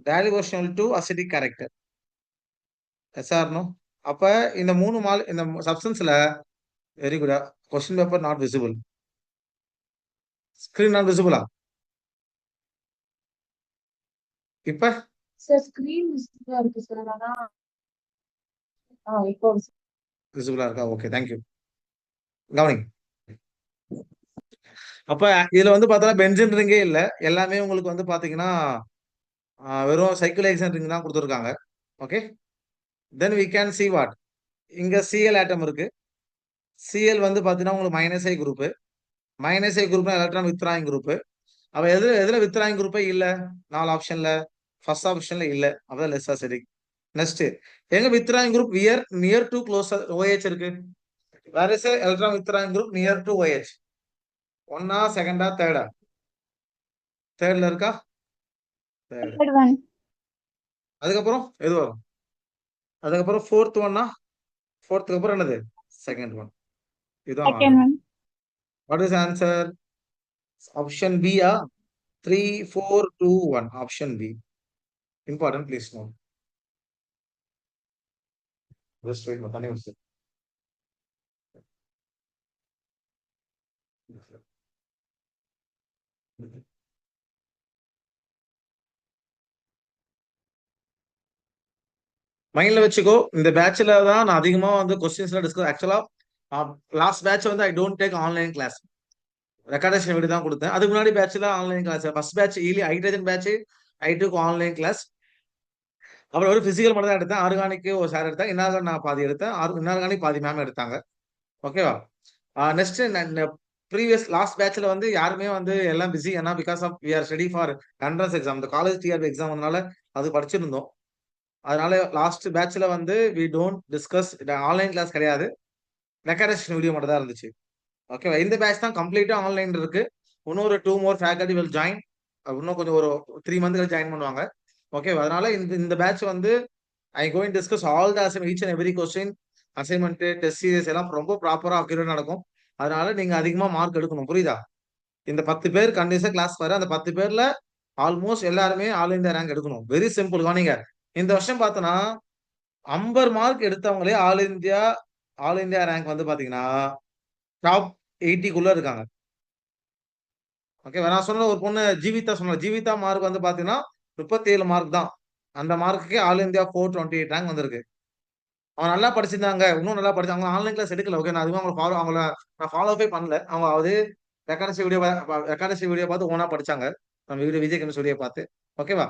டைல்யூஷனல் to acidic character. Yes or no? அப்ப இந்த இந்த சப்ஸ்டன்ஸ்ல very good. Question paper not visible. Screen not விசிபிளா? இப்ப சார் ஸ்கிரீன் விசிபிளா இருக்கு சார். அதான் இப்போ விசிபிளா இருக்கா? Okay, thank you. கவனிங். அப்ப இதுல வந்து பார்த்தா பென்சின் ரிங்கே இல்ல. எல்லாமே உங்களுக்கு வந்து பாத்தீங்கன்னா வெறும் சைக்கிளைசேஷன் ரிங் தான் கொடுத்துருக்காங்க. Okay, then we can see what. இங்க சிஎல் ஆட்டம் இருக்கு. சிஎல் வந்து பாத்தீங்கன்னா உங்களுக்கு minus I group. Minus I group electron withdrawing group. அப்ப எதுல வித்ராயிங் குரூப்பே இல்ல? 4 ஆப்ஷன்ல ஃபர்ஸ்ட் ஆப்ஷன்ல இல்ல. அப்பதான் லெஸ் அசிடிக். நெக்ஸ்ட், எங்க withdrawing group near to close OH இருக்கு. Where is electron withdrawing group near to OH? 1ஆ, 2ஆ, 3ஆ? 3ல இருக்கா? 3. Third one. அதுக்கப்புறம் எது வரும்? அதுக்கப்புறம் 4th ஒன்னா? 4th அப்புறம் என்னது? Second one. இதுதான் Second one. What is answer? Option B. 3, 4, 2, 1. Option B. Important, please note. Just wait, தண்ணி வச்சு. மைண்ட்ல வச்சுக்கோ. இந்த பேட்ச்ல தான் நான் அதிகமா வந்து கொஸ்டின்ஸ்ல டிஸ்கஸ். ஆக்சுவலா லாஸ்ட் பேட்ச் வந்து I don't take online class, recordation video தான் கொடுத்தேன். அதுக்கு முன்னாடி பேட்ச்ல online class. First batch hydrogen batch I took online class. அப்புறம் ஒரு பிசிக்கல் மட்டும் தான் எடுத்தேன். ஆர்கானிக்கு ஒரு சார் எடுத்தேன், இன்னார்கானிக் நான் பாதி எடுத்தேன், இன்னார்கானிக் பாதி மேம் எடுத்தாங்க. ஓகேவா? நெக்ஸ்ட் ப்ரீவியஸ் லாஸ்ட் பேட்ச்ல வந்து யாருமே வந்து எல்லாம் பிஸி, ஏன்னா because of we are study for entrance exam, இந்த காலேஜ் டிஆர்பி எக்ஸாம் வந்தனால அது படிச்சிருந்தோம். அதனால லாஸ்ட் பேட்ச்ல வந்து we don't discuss, online class கிடையாது, ரெக்கார்டேஷன் வீடியோ மட்டும் தான் இருந்துச்சு. ஓகேவா? இந்த பேட்ச் தான் கம்ப்ளீட்டா ஆன்லைன் இருக்கு. இன்னும் ஒரு 2 more ஃபேக்கல்டி வில் ஜாயின். இன்னும் கொஞ்சம் ஒரு 3 மந்த்ல ஜாயின் பண்ணுவாங்க. ஓகேவா? அதனால இந்த பேட்ச் வந்து I going discuss all the each and every question, assignment, test serious எல்லாம் ரொம்ப ப்ராப்பரா அக்யூரேட் நடக்கும். அதனால நீங்க அதிகமா மார்க் எடுக்கணும். புரியுதா? இந்த 10 பேர் கண்டிப்பா கிளாஸ் வர, அந்த 10 பேர்ல ஆல்மோஸ்ட் எல்லாருமே ஆல் இந்தியா ரேங்க் எடுக்கணும். Very simple. கவனிங்க, இந்த வருஷம் பார்த்தோன்னா 50 மார்க் எடுத்தவங்களே ஆல் இந்தியா ரேங்க் வந்து பாத்தீங்கன்னா டாப் 80க்குள்ள இருக்காங்க. ஓகே, நான் சொன்ன ஒரு பொண்ணு ஜீவிதா சொன்ன, ஜீவிதா மார்க் வந்து பாத்தீங்கன்னா 37 மார்க் தான். அந்த மார்க்குக்கே ஆல் இந்தியா 428 ரேங்க் வந்திருக்கு. அவங்க நல்லா படிச்சிருந்தாங்க, இன்னும் நல்லா படிச்சாங்க. ஆன்லைன் கிளாஸ் எடுக்கல. ஓகே, நான் அதுவும் அவங்கள நான் ஃபாலோவே பண்ணல. அவங்க அதே ரெக்கார்டேஷன் வீடியோ பார்த்து ஓனா படிச்சாங்க. நம்ம வீடியோ விஜய் கமிஷன் வீடியோ பார்த்து. ஓகேவா?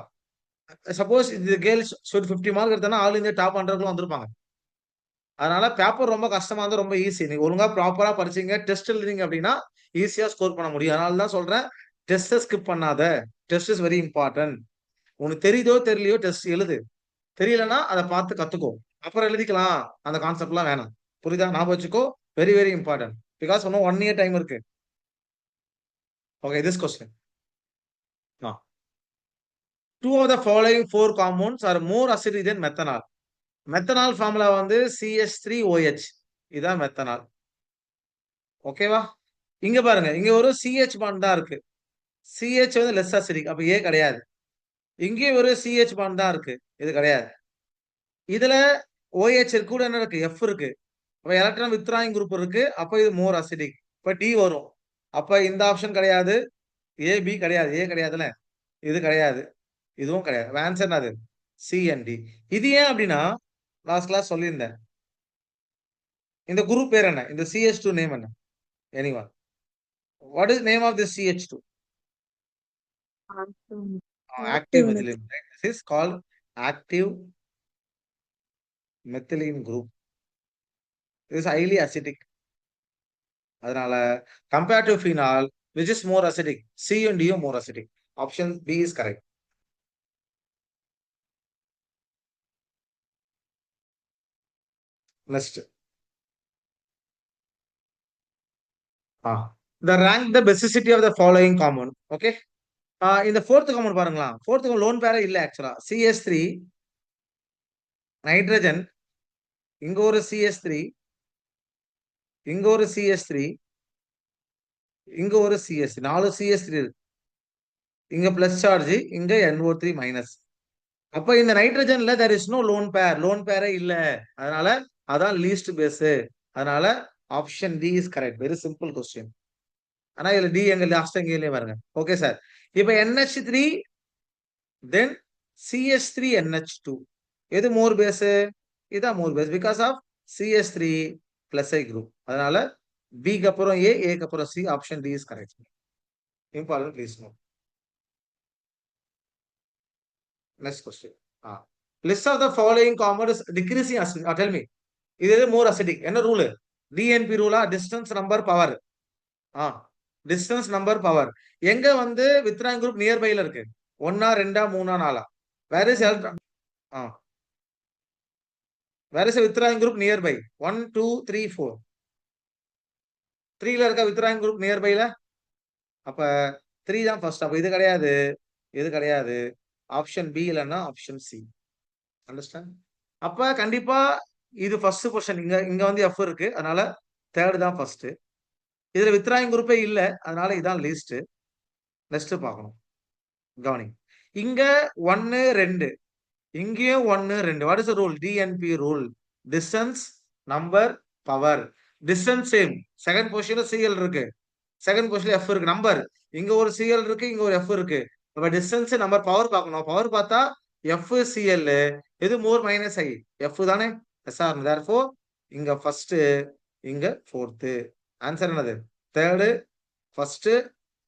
சப்போஸ் இது கேர்ள்ஸ் 50 மார்க் எடுத்தா ஆல் இந்தியா டாப் 100 வந்திருப்பாங்க. அதனால பேப்பர் ரொம்ப கஷ்டமா இருந்தா ரொம்ப ஈஸி. நீங்க ஒழுங்கா ப்ராப்பரா படிச்சீங்க, டெஸ்ட் எழுதுறீங்க அப்படின்னா ஈஸியா ஸ்கோர் பண்ண முடியும். அதனால தான் சொல்றேன், டெஸ்ட் ஸ்கிப் பண்ணாத. Test is very important. உனக்கு தெரியுதோ தெரியலையோ டெஸ்ட் எழுது. தெரியலன்னா அதை பார்த்து கத்துக்கோ, அப்புறம் எழுதிக்கலாம். அந்த கான்செப்ட் எல்லாம் வேணாம். புரியுதா? ஞாபகம் வச்சுக்கோ. Very very important. பிகாஸ் இன்னும் 1 year டைம் இருக்கு. Okay, this question. Two of the following 4 compounds are more acidic than methanol. Methanol formula வந்து CH3OH. இதான் மெத்தனால். ஓகேவா? இங்க பாருங்க, இங்க ஒரு CH பாண்ட் தான் இருக்கு. CH வந்து லெஸ் அசிடிக், அப்ப A கிடையாது. இங்கே ஒரு CH பாண்ட் தான் இருக்கு, இது கிடையாது. இதுல OH கூட என்ன இருக்கு? F இருக்கு. அப்ப எலக்ட்ரான் வித்ராயிங் குரூப் இருக்கு, அப்ப இது மோர் அசிடிக். இப்ப D வரும். அப்ப இந்த ஆப்ஷன் கிடையாது, A B கிடையாது, A கிடையாதுல, இது கிடையாது, இதுவும் கிடையாது. ஆன்சர் அது C and D. இது ஏன் அப்படின்னா, லாஸ்ட் கிளாஸ் சொல்லியிருந்தேன். இந்த குரூப் பேர் என்ன? இந்த CH2 நேம் என்ன? Anyone? What is name of this CH2? Active methylene. Right? This is called active methylene group. This is highly acidic. அதனால compared to phenol, which is more acidic, C and D are more acidic. Option B is correct. Next. The rank the basicity of the following compound. Okay. இந்த fourth compound பாருங்களா, fourth compound lone pair இல்ல ஆக்சுவலா. CH3 nitrogen, இங்க ஒரு CH3, இங்க ஒரு CH3, இங்க ஒரு CH3, 4 CH3 இருக்கு. இங்க பிளஸ் சார்ஜ், இங்க NO3 மைனஸ். அப்ப இந்த நைட்ரஜன்ல there is no lone pair, lone pair இல்ல. அதனால அதான் லீஸ்ட் பேஸ். அதனால option D is correct. Very simple question. ஆனா இதுல டி எங்க லாஸ்ட் எங்கேயே பாருங்க. Okay sir. இப்ப NH3 தென் CH3 NH2, எது மோர் பேஸ்? இதான் more base because of CH3 plus I group. அதனால பிக்கு அப்புறம் ஏக்கு அப்புறம் C. Option D is correct. Important, please note. Next question. List of the following compounds decreasing acid. Tell me, இது more acidic. என்ன rule? DNP ரூலா? Distance number power. Distance number power. எங்க வந்து வித்ராயிங் குரூப் நியர்பைல இருக்கு? 1 2 3 4? Where is where is withdrawing group nearby? 1 2 3 4. 3ல இருக்க withdrawing group நியர்பைல? அப்ப 3 தான் ஃபர்ஸ்ட். அப்ப இது கிடையாது, இது கிடையாது. ஆப்ஷன் பி இல்லைன்னா ஆப்ஷன் சி. அண்டர்ஸ்டாண்ட்? அப்ப கண்டிப்பா இது ஃபர்ஸ்ட் பொசிஷன். இங்க வந்து எஃப் இருக்கு, அதனால தேர்ட் தான் ஃபர்ஸ்ட். இதுல வித்ராயிங் குரூப்பே இல்ல, அதனால இதான் லீஸ்ட். நெக்ஸ்ட் பார்க்கணும். கவனி, இங்க 1 2, இங்கேயும் 1 2. What is the rule? DNB rule. Distance number power. Distance same. Second பொசிஷன்ல சிஎல் இருக்கு, செகண்ட் பொசிஷன்ல எஃப் இருக்கு. நம்பர் இங்க ஒரு சிஎல் இருக்கு, இங்க ஒரு எஃப் இருக்கு. அப்ப டிஸ்டன்ஸ் நம்பர் பவர் பார்க்கணும். பவர் பார்த்தா எஃப் சிஎல், எது மோர் மைனஸ் ஐ? எஃப் தானே. எஸ்ஆர். தேர்ஃபோர் இங்க ஃபர்ஸ்ட் இங்க ஃபோர்த்து. ஆன்சர் என்னது? Third, first,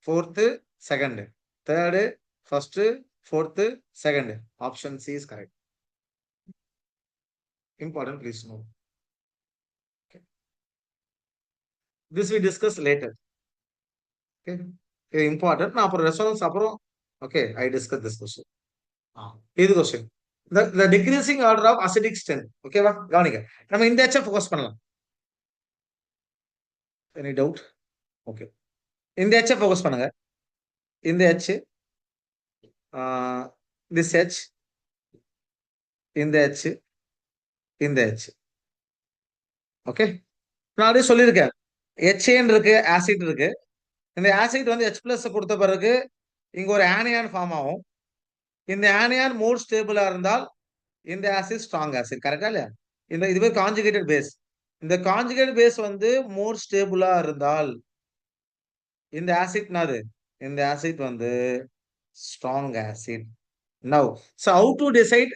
fourth, second. Third, first, fourth, second. Option C is correct. Important, please know. Okay. This we discuss later. Okay. இது important. நான் அப்புறம் resonance அப்புறம் okay I discuss this question. இது question. The decreasing order of acidic strength. ஓகேவா? கவனிங்க. நம்ம இந்த H focus பண்ணலாம். Any doubt? ஓகே. இந்த H ஃபோக்கஸ் பண்ணுங்க. இந்த H this H இந்த H இந்த H. ஓகே. நான் அப்படியே சொல்லியிருக்கேன். HN இருக்கு, ஆசிட் இருக்கு. இந்த ஆசிட் வந்து H+ கொடுத்த பிறகு இங்க ஒரு ஆனியான் ஃபார்ம் ஆகும். இந்த ஆனியான் மோர் ஸ்டேபிளா இருந்தால் இந்த ஆசிட் ஸ்ட்ராங் ஆசிட். கரெக்டா இல்லையா? இதுவே கான்ஜுகேட்டட் பேஸ். இந்த கான்ஜுகேட்டட் பேஸ் வந்து மோர் ஸ்டேபிளா இருந்தால் இந்த ஆசிட் என்னது? இந்த ஆசிட் வந்து strong acid. Now so how to decide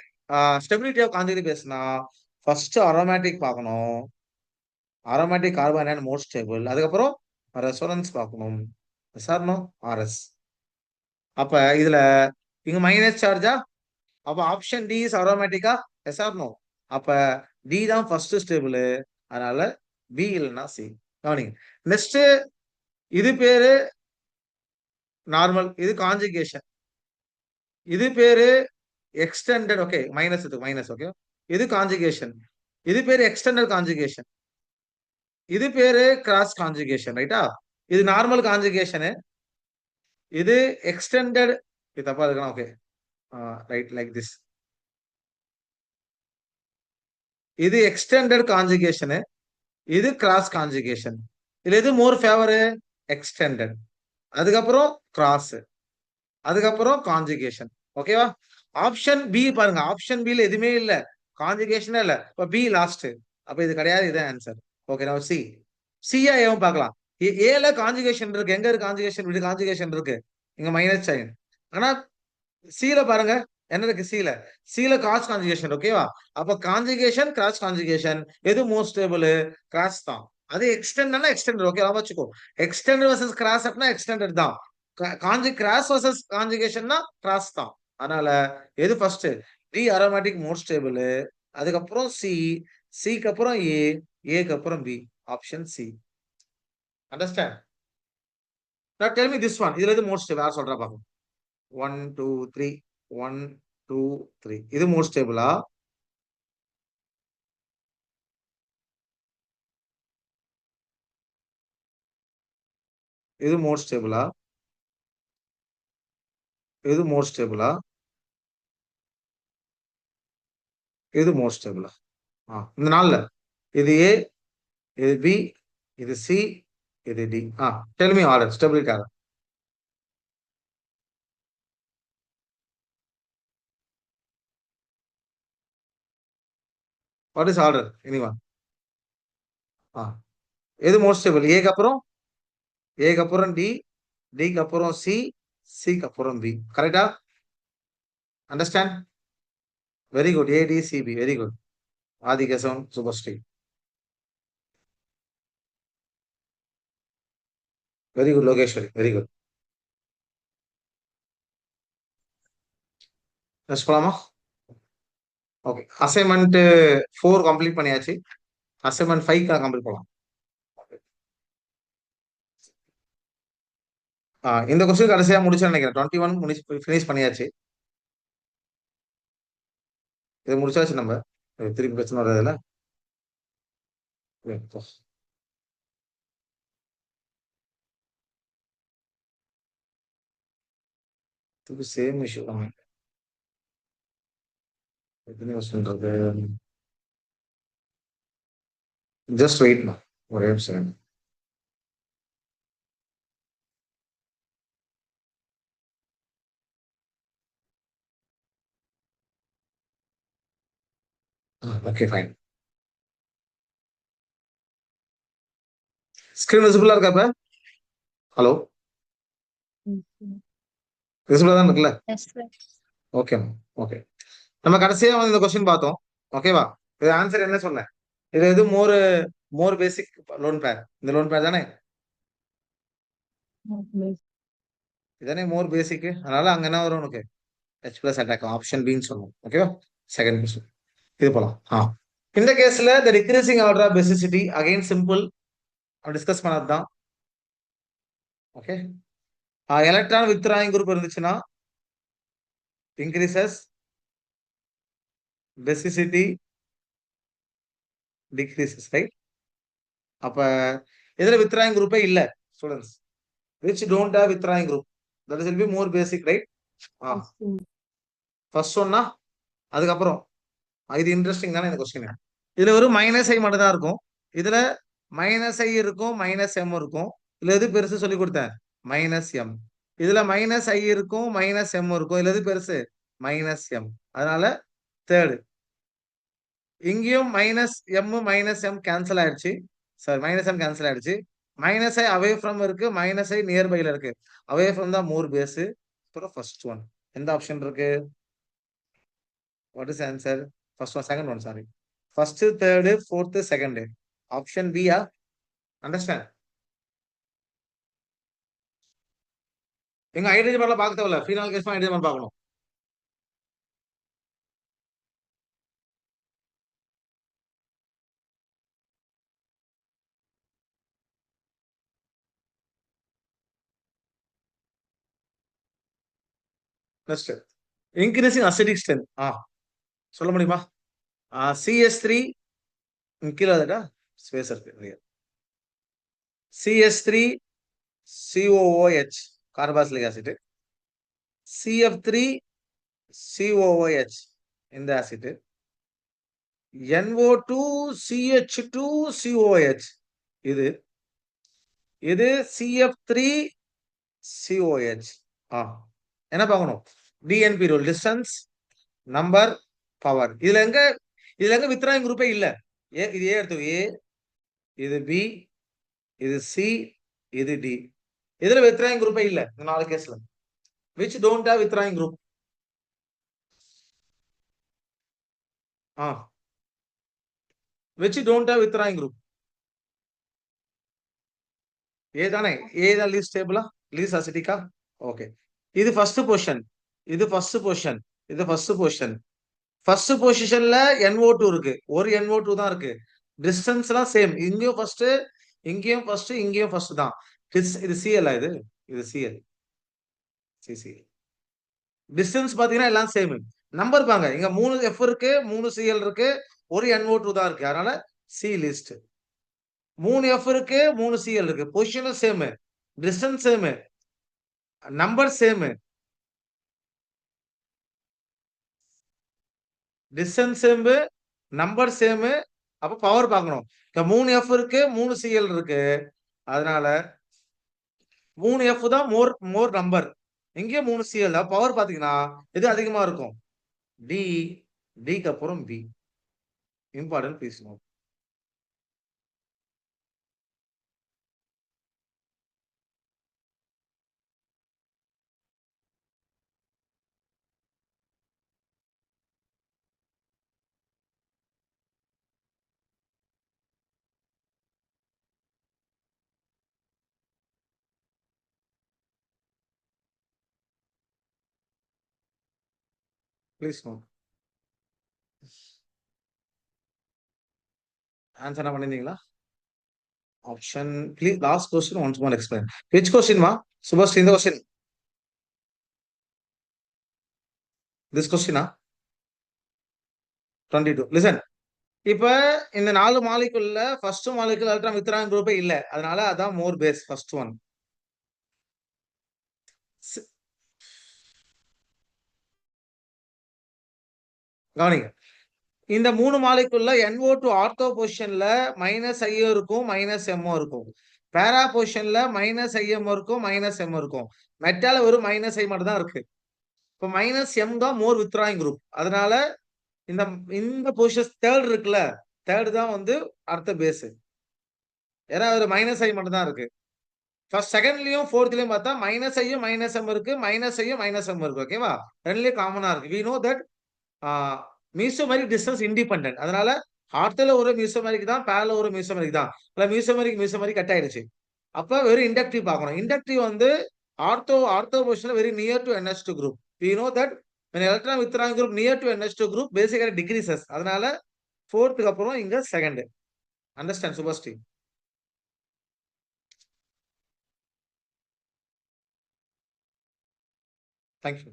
stability of conjugate base னா ஃபர்ஸ்ட் அரோமேட்டிக் பார்க்கணும். Aromatic carbon ion more stable. அதுக்கப்புறம் ரெசோனன்ஸ் பார்க்கணும். எஸ்ஆர்னோ ஆர்எஸ். அப்ப இதுல இங்க மைனஸ் சார்ஜா? அப்ப ஆப்ஷன் டி இஸ் அரோமேட்டிக்கா? எஸ்ஆர்னோ. அப்ப டி தான் ஃபர்ஸ்ட் ஸ்டேபிள். அதனால பி இல்லைன்னா சி. கவனிங்க. நெக்ஸ்ட் இது பேரு நார்மல், இது கான்ஜுகேஷன். இது பேரு எக்ஸ்டெண்டட். ஓகே, மைனஸ் இது மைனஸ். ஓகே, இது கான்ஜுகேஷன். இது பேரு எக்ஸ்டெண்டட் கான்ஜுகேஷன். இது பேரு கிராஸ் கான்ஜுகேஷன். ரைட்டா? இது நார்மல் கான்ஜுகேஷன். இது எக்ஸ்டெண்டட். இது தப்பா இருக்கணும். Okay, right like this. இது எக்ஸ்டெண்டட் கான்ஜுகேஷன். இது கிராஸ் கான்ஜுகேஷன். இதுல எது மோர் ஃபேவர்? எக்ஸ்டெண்டட். அதுக்கப்புறம் கிராஸ், அதுக்கப்புறம் கான்ஜுகேஷன். ஓகேவா? ஆப்ஷன் பி பாருங்க. ஆப்ஷன் பில எதுவுமே இல்ல, கான்ஜுகேஷனே இல்ல. இப்ப பி லாஸ்ட். அப்ப இது கிடையாது, இது ஆன்சர். ஓகே, நம்ம சி. சியா ஏவும் பார்க்கலாம். ஏல கான்ஜுகேஷன் இருக்கு. எங்க இருக்கு கான்ஜுகேஷன்? இது கான்ஜுகேஷன் இருக்கு, இங்க மைனஸ் சைன். ஆனா சில பாருங்க என்ன இருக்கு? சில கிராஸ் கான்ஜுகேஷன். ஓகேவா? அப்ப கான்ஜுகேஷன் கிராஸ் கான்ஜுகேஷன் எது மோஸ்ட் ஸ்டேபிள்? கிராஸ் தான். அது எக்ஸ்டெண்டட்னா எக்ஸ்டெண்டட். ஓகே, வச்சுக்கோ. எக்ஸ்டெண்டட் வர்சஸ் கிராஸ் அப்படின்னா எக்ஸ்டெண்டட் தான். கிராஸ் வர்சஸ் கான்ஜுகேஷன்னா கிராஸ் தான். அதனால எது first? D aromatic more stable. அதுக்கப்புறம் சி, சிக்கு அப்புறம் ஏ, ஏக்கு அப்புறம் B. Option C. Understand? Now tell me this one. இதுல எது மோர் ஸ்டேபிள்? யார் சொல்றா பாப்போம். 1 2 3 1 2 3. இது மோர் ஸ்டேபிளா? இது மோர் ஸ்டேபிளா? இது மோர் ஸ்டேபிளா? இது மோர் ஸ்டேபிளா? இந்த நாள்ல இது ஏ, இது பி, இது சி, இது D. Tell me order, stability order. What is order? Anyone? எது மோர் ஸ்டேபிள்? ஏக்கு அப்புறம் டி, டிக்கு அப்புறம் சி, சிக்கு அப்புறம் பி. கரெக்டா? Understand? Very good. ADCB. Very good. Adikesavan Subhashree. Very good. Lokeshwari. Very good. Next போலாமா? ஓகே, அசைன்மெண்ட் 4 கம்ப்ளீட் பண்ணியாச்சு. அசைன்மெண்ட் 5 கம்ப்ளீட் பண்ணலாம். இந்த கொஸ்டின் கடைசியா முடிச்சு நினைக்கிறேன். 21 ஃபினிஷ் பண்ணியாச்சு. இது முடிச்சாச்சு. நம்ம திருப்பி பிரச்சனை வர்றதுல திருப்பி சேம் இஷ்யூ தான். எத்தனை கொஸ்டின் இருக்கு? ஜஸ்ட் வெயிட் மா, ஒரே நிமிஷம். Okay, fine. ஸ்கிரீன் விசிபிளா இருக்கா இப்ப? ஹலோ, விசிபிளா தான் இருக்குல்ல? Yes sir. Okay, okay. நம்ம கடைசியா வந்து இந்த கொஸ்டின் பார்த்தோம். ஓகேவா? இது ஆன்சர் என்ன சொன்னேன்? இது எது மோர் பேசிக் லோன் பேர். இந்த லோன் பேர் தானே, இதானே மோர் பேசிக். அதனால அங்க என்ன வரும் உனக்கு, H plus அட்டாக் ஆப்ஷன் பின்னு சொல்லுவோம். ஓகேவா? செகண்ட் கொஸ்டின் இது போலாம். இந்த கேஸ்ல the decreasing order of basicity again simple discuss பண்ணதுதான். ஓகே, எலக்ட்ரான் withdrawing group இருந்துச்சுன்னா increases basicity decreases, right? அப்ப இதுல withdrawing group இல்ல students, which don't have withdrawing group, that will be more basic, right? First ஒன்னா அதுக்கப்புறம் இது interesting தானே இந்த கொஸ்டின். இதுல ஒரு மைனஸ் ஐ மட்டும் தான் இருக்கும், இதுல மைனஸ் ஐ இருக்கும், மைனஸ் எம் இருக்கும். இதுல எது பெருசு சொல்லி கொடுத்தேன், மைனஸ் எம். இதுல மைனஸ் ஐ இருக்கும், மைனஸ் எம் இருக்கும். இதுல எது பெருசு, மைனஸ் எம். அதனால தேர்டு. இங்கேயும் minus M minus M cancel ஆயிடுச்சு, சாரி மைனஸ் எம் கேன்சல் ஆயிடுச்சு. மைனஸ் ஐ அவே ஃப்ரம் இருக்கு, மைனஸ் ஐ நியர்பைல இருக்கு. அவே ஃப்ரம் தான் மோர் பேஸ். ஃபர்ஸ்ட் ஒன் எந்த ஆப்ஷன் இருக்கு, what is answer? First one, second one, sorry. First, third, fourth, second. Option பியா? Understand? எங்க hydrogen பாண்ட்ல பார்க்க தேவையில்ல, ஃபீனால் கேஸ் ஹைட்ரஜன் பாண்ட் பார்க்கணும். Next, increasing acidic strength. சொல்ல முடியுமா? CS3 கீழே வந்துட்டா ஸ்பேஸ் இருக்கு. CS3 COOH carboxylic acid, CF3 COOH இந்த ஆசிட், NO2 CH2 COH இது CF3 COH. என்ன பார்க்கணும், DNB rule, distance, number, power. இதுல எங்க வித்ராயிங் குரூப்பே இல்ல. இது ஏ எடுத்து, ஏ, இது பி, இது சி, இது டி. இதுல வித்ராயிங் குரூப்பே இல்ல இந்த 4 கேஸ்ல. which don't have withdrawing group. which don't have withdrawing group. ஏ தானே, ஏ தான் லீஸ்ட் ஸ்டேபிளா, லீஸ்ட் அசிட்டிக்கா. ஓகே, இது ஃபர்ஸ்ட் பொசிஷன், இது ஃபர்ஸ்ட் பொசிஷன், இது ஃபர்ஸ்ட் பொசிஷன். ஃபர்ஸ்ட் பொசிஷன்ல NO2 இருக்கு, ஒரு NO2 தான் இருக்கு. டிஸ்டன்ஸ் எல்லாம் சேம், இங்கேயும் ஃபர்ஸ்ட், இங்கேயும் ஃபர்ஸ்ட், இங்கேயும் ஃபர்ஸ்ட் தான். இது Cl, இது Cl, CCl. டிஸ்டன்ஸ் பாத்தீங்கன்னா எல்லாம் சேம். நம்பர் பாங்க, இங்க 3 F இருக்கு, 3 Cl இருக்கு, ஒரு NO2 தான் இருக்கு. அதனால சி லிஸ்ட். 3 F இருக்கு, 3 Cl இருக்கு. பொசிஷனும் same, distance same, number same, distance same, number same. அப்ப பவர் பார்க்கணும். 3 F இருக்கு, 3 Cl இருக்கு. அதனால 3 F தான் மோர் நம்பர், இங்கே 3 Cl. பவர் பாத்தீங்கன்னா இது அதிகமா இருக்கும். டிக்கு அப்புறம் B. Important, please note. Please note. Answer என்ன பண்ணிருந்தீங்களா? Option please. Last question once more explain. which question மா சுபாஷ்? இந்த क्वेश्चन, this question 22. லிசன், இப்ப இந்த 4 மாலிகுல்ல ஃபர்ஸ்ட் மாலிகுல் எலக்ட்ரான் வித்ராயிங் குரூப்பே இல்ல. அதனால அதான் மோர் பேஸ், ஃபர்ஸ்ட் ஒன். கவனிங்க, இந்த 3 மாலிகுல்ல NO2 ஆர்த்தோ பொசிஷன்ல மைனஸ் ஐயோ இருக்கும், மைனஸ் எம்ஓ இருக்கும். பேரா பொசிஷன்ல மைனஸ் ஐஎம் இருக்கும், மைனஸ் எம் இருக்கும். மெட்டால ஒரு மைனஸ் ஐ மட்டும் தான் இருக்கு. இப்போ மைனஸ் எம் தான் மோர் வித்ராயிங் குரூப். அதனால இந்த பொசிஷன் தேர்ட் இருக்குல்ல, தேர்ட் தான் வந்து அடுத்த பேஸ். ஏன்னா ஒரு மைனஸ் ஐ மட்டும் தான் இருக்கு. ஃபர்ஸ்ட் செகண்ட்லயும் ஃபோர்த்லயும் பார்த்தா மைனஸ் ஐயும் மைனஸ் எம் இருக்கு, மைனஸ் ஐயும் மைனஸ் எம் இருக்கு. ஓகேவா? ரெண்டுலயும் காமனா இருக்கு. We know that mesomeric distance independent. அதனால ஆர்த்தோல ஒரு மியூசோமரிக் தான், பேரல ஒரு மியூசோமரிக் தான். இல்ல மியூசோமரிக் கட் ஆயிடுச்சு. அப்ப வெறும் இண்டக்டிவ் பார்க்கணும். இண்டக்டிவ் வந்து ஆர்த்தோ பொசிஷன்ல very near to NH2 group. We know that when electron withdrawing group near to NH2 group basically decreases. அதனால fourthக்கு அப்புறம் இங்க second. Understand, Subhasri? Thank you.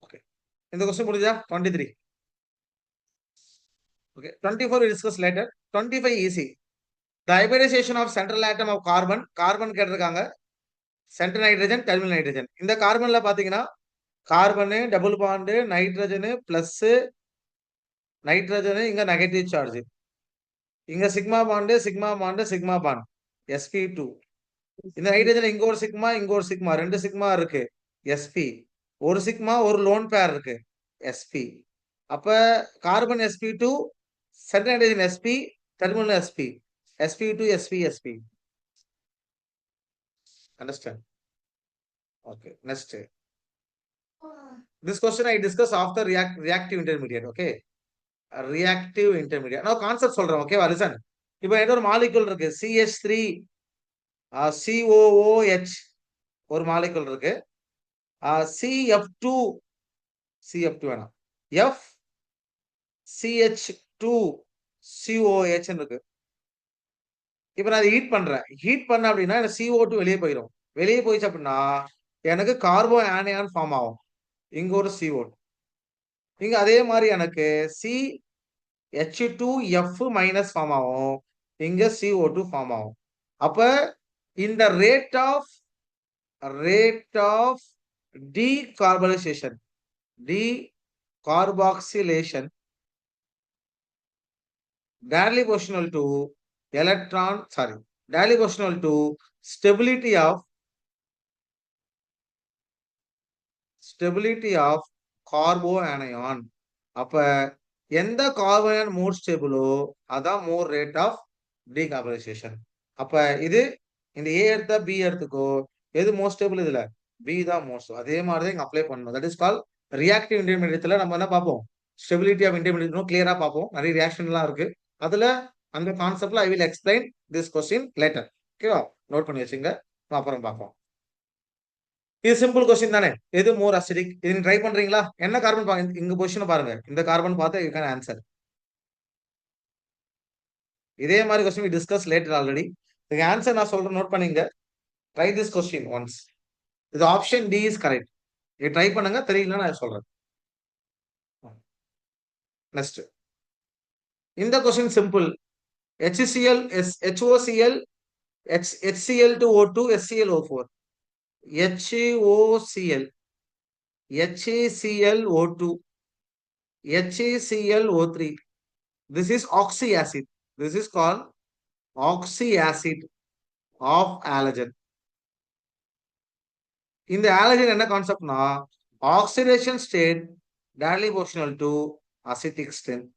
Okay. இந்த question முடிஞ்சா 23. Okay. 24 we discuss later. 25 easy. The hybridization of central atom of carbon கேட்டிருக்காங்க. Centre nitrogen, terminal nitrogen. இந்த கார்பன்ல பாத்தீங்கன்னா carbon, double bond, nitrogen plus nitrogen, இங்க negative charge. இங்க sigma bond, sp2. இந்த nitrogen இங்க ஒரு சிக்மா, ரெண்டு சிக்மா இருக்கு, sp. ஒரு சிக்மா, ஒரு லோன் பேர் இருக்கு, sp. அப்ப carbon sp2, centre nitrogen sp, terminal sp2, sp. Understand? Okay, next. This question I discuss after reactive intermediate. Okay, reactive intermediate. Now concept சொல்றேன். Okay, listen. இப்போ என்ன ஒரு molecule இருக்கு, CH3 COOH ஒரு molecule இருக்கு. CF2 வேணாம், FCH2COH இருக்கு. இப்ப நான் ஹீட் பண்றேன். ஹீட் பண்ண அப்படின்னா எனக்கு CO2 வெளியே போயிடும். வெளியே போயிடுச்சு அப்படின்னா எனக்கு கார்போ ஆனியான் ஃபார்ம் ஆகும். இங்க ஒரு CO2. இங்க அதே மாதிரி எனக்கு CH2F மைனஸ் ஃபார்ம் ஆகும். இங்க CO2 ஃபார்ம் ஆகும். அப்ப இந்த rate of decarboxylation directly proportional to directly proportional to stability of carboanion. அப்ப எந்த கார்பன் மோர் ஸ்டேபிளோ அதான் மோர் ரேட் ஆஃப் டீகார்பனைசேஷன். அப்ப இது இந்த A எடுத்த B எடுத்துக்கோ, எது மோஸ்ட் ஸ்டேபிள்? இதுல B தான் மோஸ்ட். அதே மாதிரி தான் இங்க அப்ளை பண்ணணும். தட் இஸ் கால் ரியாக்டிவ் இன்டர்மீடியட்ல நம்ம என்ன பார்ப்போம், ஸ்டெபிலிட்டி ஆஃப் இன்டர்மீடியட் கிளியரா பார்ப்போம். நிறைய ரியாக்ஷன் எல்லாம் இருக்கு. அதுல அந்த கான்செப்ட்ல I will explain this question later. ஓகேவா? நோட் பண்ணி வச்சுங்க, அப்புறம் பார்ப்போம். இது சிம்பிள் கொஸ்டின் தானே. எது மோர் அசிடிக்? இது ட்ரை பண்றீங்களா? என்ன கார்பன் பாருங்க, இங்க பொசிஷன் பாருங்க, இந்த கார்பன் பார்த்தா யூ கேன் ஆன்சர். இதே மாதிரி question we discuss later already. இதுக்கு ஆன்சர் நான் சொல்றேன், நோட் பண்ணீங்க. Try this question once. இது ஆப்ஷன் டி இஸ் கரெக்ட். இது ட்ரை பண்ணுங்க, தெரியல நான் சொல்றேன். நெக்ஸ்ட் இந்த question simple. HCl HOCl HCl2O2 SClO4 HOCl HClO2 HClO3. This is oxy acid. This is called oxy acid of halogen. இந்த halogen என்ன கான்செப்ட்னா oxidation state directly proportional to acidic strength.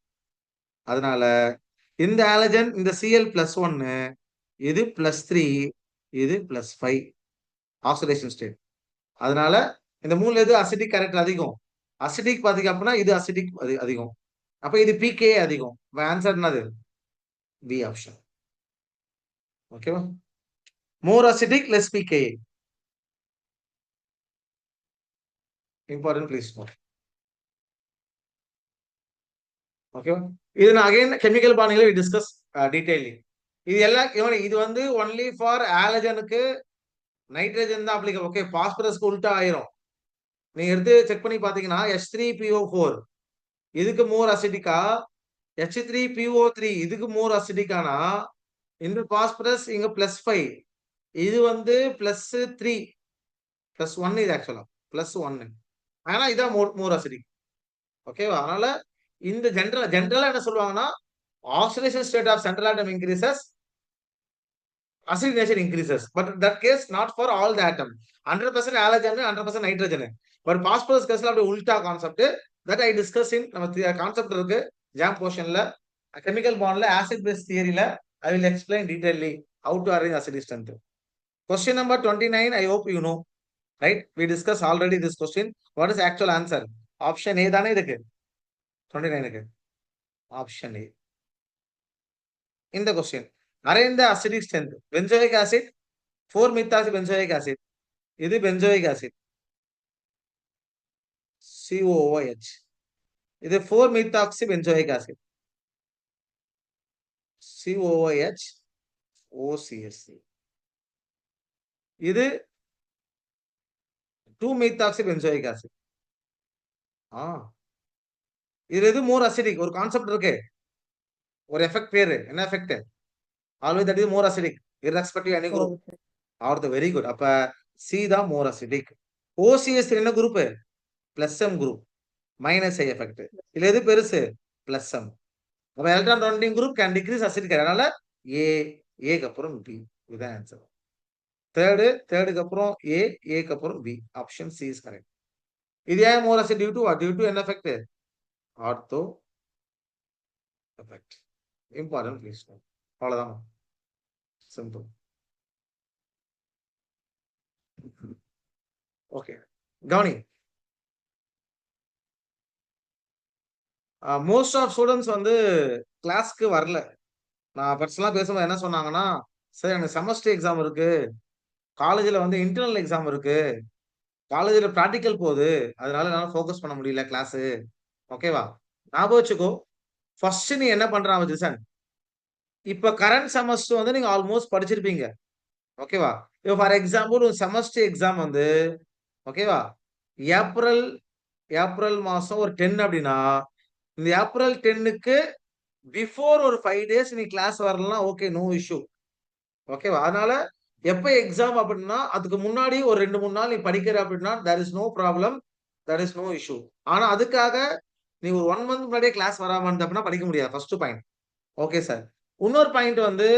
அதனால இந்த ஹாலஜன் இந்த Cl+1 இது +3 இது +5 oxidation state. அதனால இந்த மூணுல எது அசிடிக் கேரக்டர் அதிகம்? அசிடிக் பாத்தீங்க அப்படின்னா இது அசிடிக் அதிகம். அப்ப இது pKa அதிகம். ஆன்சர் என்னது? B option. ஓகேவா? More acidic less pKa. Important, please note. ஓகேவா? இது நான் அகைன் கெமிக்கல் பாண்டிங்ல டிஸ்கஸ் டீடைலி. இது எல்லாம் இது வந்து ஒன்லி ஃபார் ஹாலஜனுக்கு நைட்ரஜன் தான் அப்ளிகபிள். ஓகே, பாஸ்பரஸ்க்கு உல்டா ஆயிரும். நீங்க எடுத்து செக் பண்ணி பாத்தீங்கன்னா H3PO4 இதுக்கு மோர் அசிடிக்கா, H3PO3 இதுக்கு மோர் அசிடிக்கானா, இந்த பாஸ்பரஸ் இங்க +5 இது வந்து +3 +1 இது ஆக்சுவலா +1. ஆனா இதான் மோர் அசிடிக். ஓகேவா? அதனால இந்த ஜெனரலா என்ன சொல்லுவாங்கன்னா oxidation state of central atom increases, acidity increases, but that case not for all the atom. 100% halogen 100% nitrogen. But phosphorus கேஸ்ல அப்படியே உல்டா concept. that I discuss in நம்ம கான்செப்ட் இருக்கு ஜாம் போர்ஷன்ல. கெமிக்கல் பாண்ட்ல ஆசிட் பேஸ் தியரியில I will explain detailedly how to arrange acidic strength. Question number 29, I hope you know, right? We discussed already this question. What is actual answer? Option A தானே இதுக்கு. 29க்கு option A. இந்த question arrange த acidic strength. Benzoic acid 4 methoxy benzoic acid. இது benzoic acid COOH. இது 4 methoxy benzoic acid COOH OCS. இது 2 methoxy benzoic acid. இது எது more acidic? ஒரு concept இருக்கு, ஒரு எஃபெக்ட் பேரு. என்ன effect? Always that is more acidic irrespective any group. Ortho very good. அப்ப சி தான் மோர் அசிடிக். OCS என்ன group? Plus M group, minus I effect. இதுல எது பெருசு? Plus M. அப்ப electron rounding group can decrease acidic. அதனால ஏக்கு அப்புறம் பி. இதுதான் ஆன்சர். தேர்டுக்கு அப்புறம் ஏக்கு அப்புறம் B. Option C is correct. இது ஏன் மோர் அசிட்? டியூ டு என்ன effect? Ortho effect. Important please. அவ்வளவுதான், சிம்பிள். ஓகே, கவனி. மோஸ்ட் ஆஃப் ஸ்டூடெண்ட்ஸ் வந்து கிளாஸ்க்கு வரல. நான் பர்சனலா பேசும்போது என்ன சொன்னாங்கன்னா, சார் எனக்கு செமஸ்டர் எக்ஸாம் இருக்கு, காலேஜ்ல வந்து இன்டர்னல் எக்ஸாம் இருக்கு, காலேஜ்ல ப்ராக்டிக்கல் போகுது, அதனால என்னால ஃபோக்கஸ் பண்ண முடியல கிளாஸ். ஓகேவா? ஞாபகம் வச்சுக்கோ, ஃபர்ஸ்ட் நீ என்ன பண்றான் ஜிசன், இப்ப கரண்ட் செமஸ்டர் வந்து நீங்க ஆல்மோஸ்ட் படிச்சிருப்பீங்க. ஓகேவா? இப்போ ஃபார் எக்ஸாம்பிள் ஒரு செமஸ்டர் எக்ஸாம் வந்து ஓகேவா ஏப்ரல் மாசம் ஒரு 10 அப்படின்னா, இந்த ஏப்ரல் 10க்கு பிஃபோர் ஒரு 5 days நீ கிளாஸ் வரலாம், ஓகே, நோ இஷ்யூ. ஓகேவா? அதனால எப்ப எக்ஸாம் அப்படின்னா அதுக்கு முன்னாடி ஒரு 2-3 நாள் நீ படிக்கிற அப்படின்னா there is no problem, there is no issue. ஆனா அதுக்காக நீ ஒரு 1 month முன்னாடியே கிளாஸ் வராம இருந்த அப்படின்னா படிக்க முடியாது. First point. Okay sir. இன்னொரு பாயிண்ட் வந்து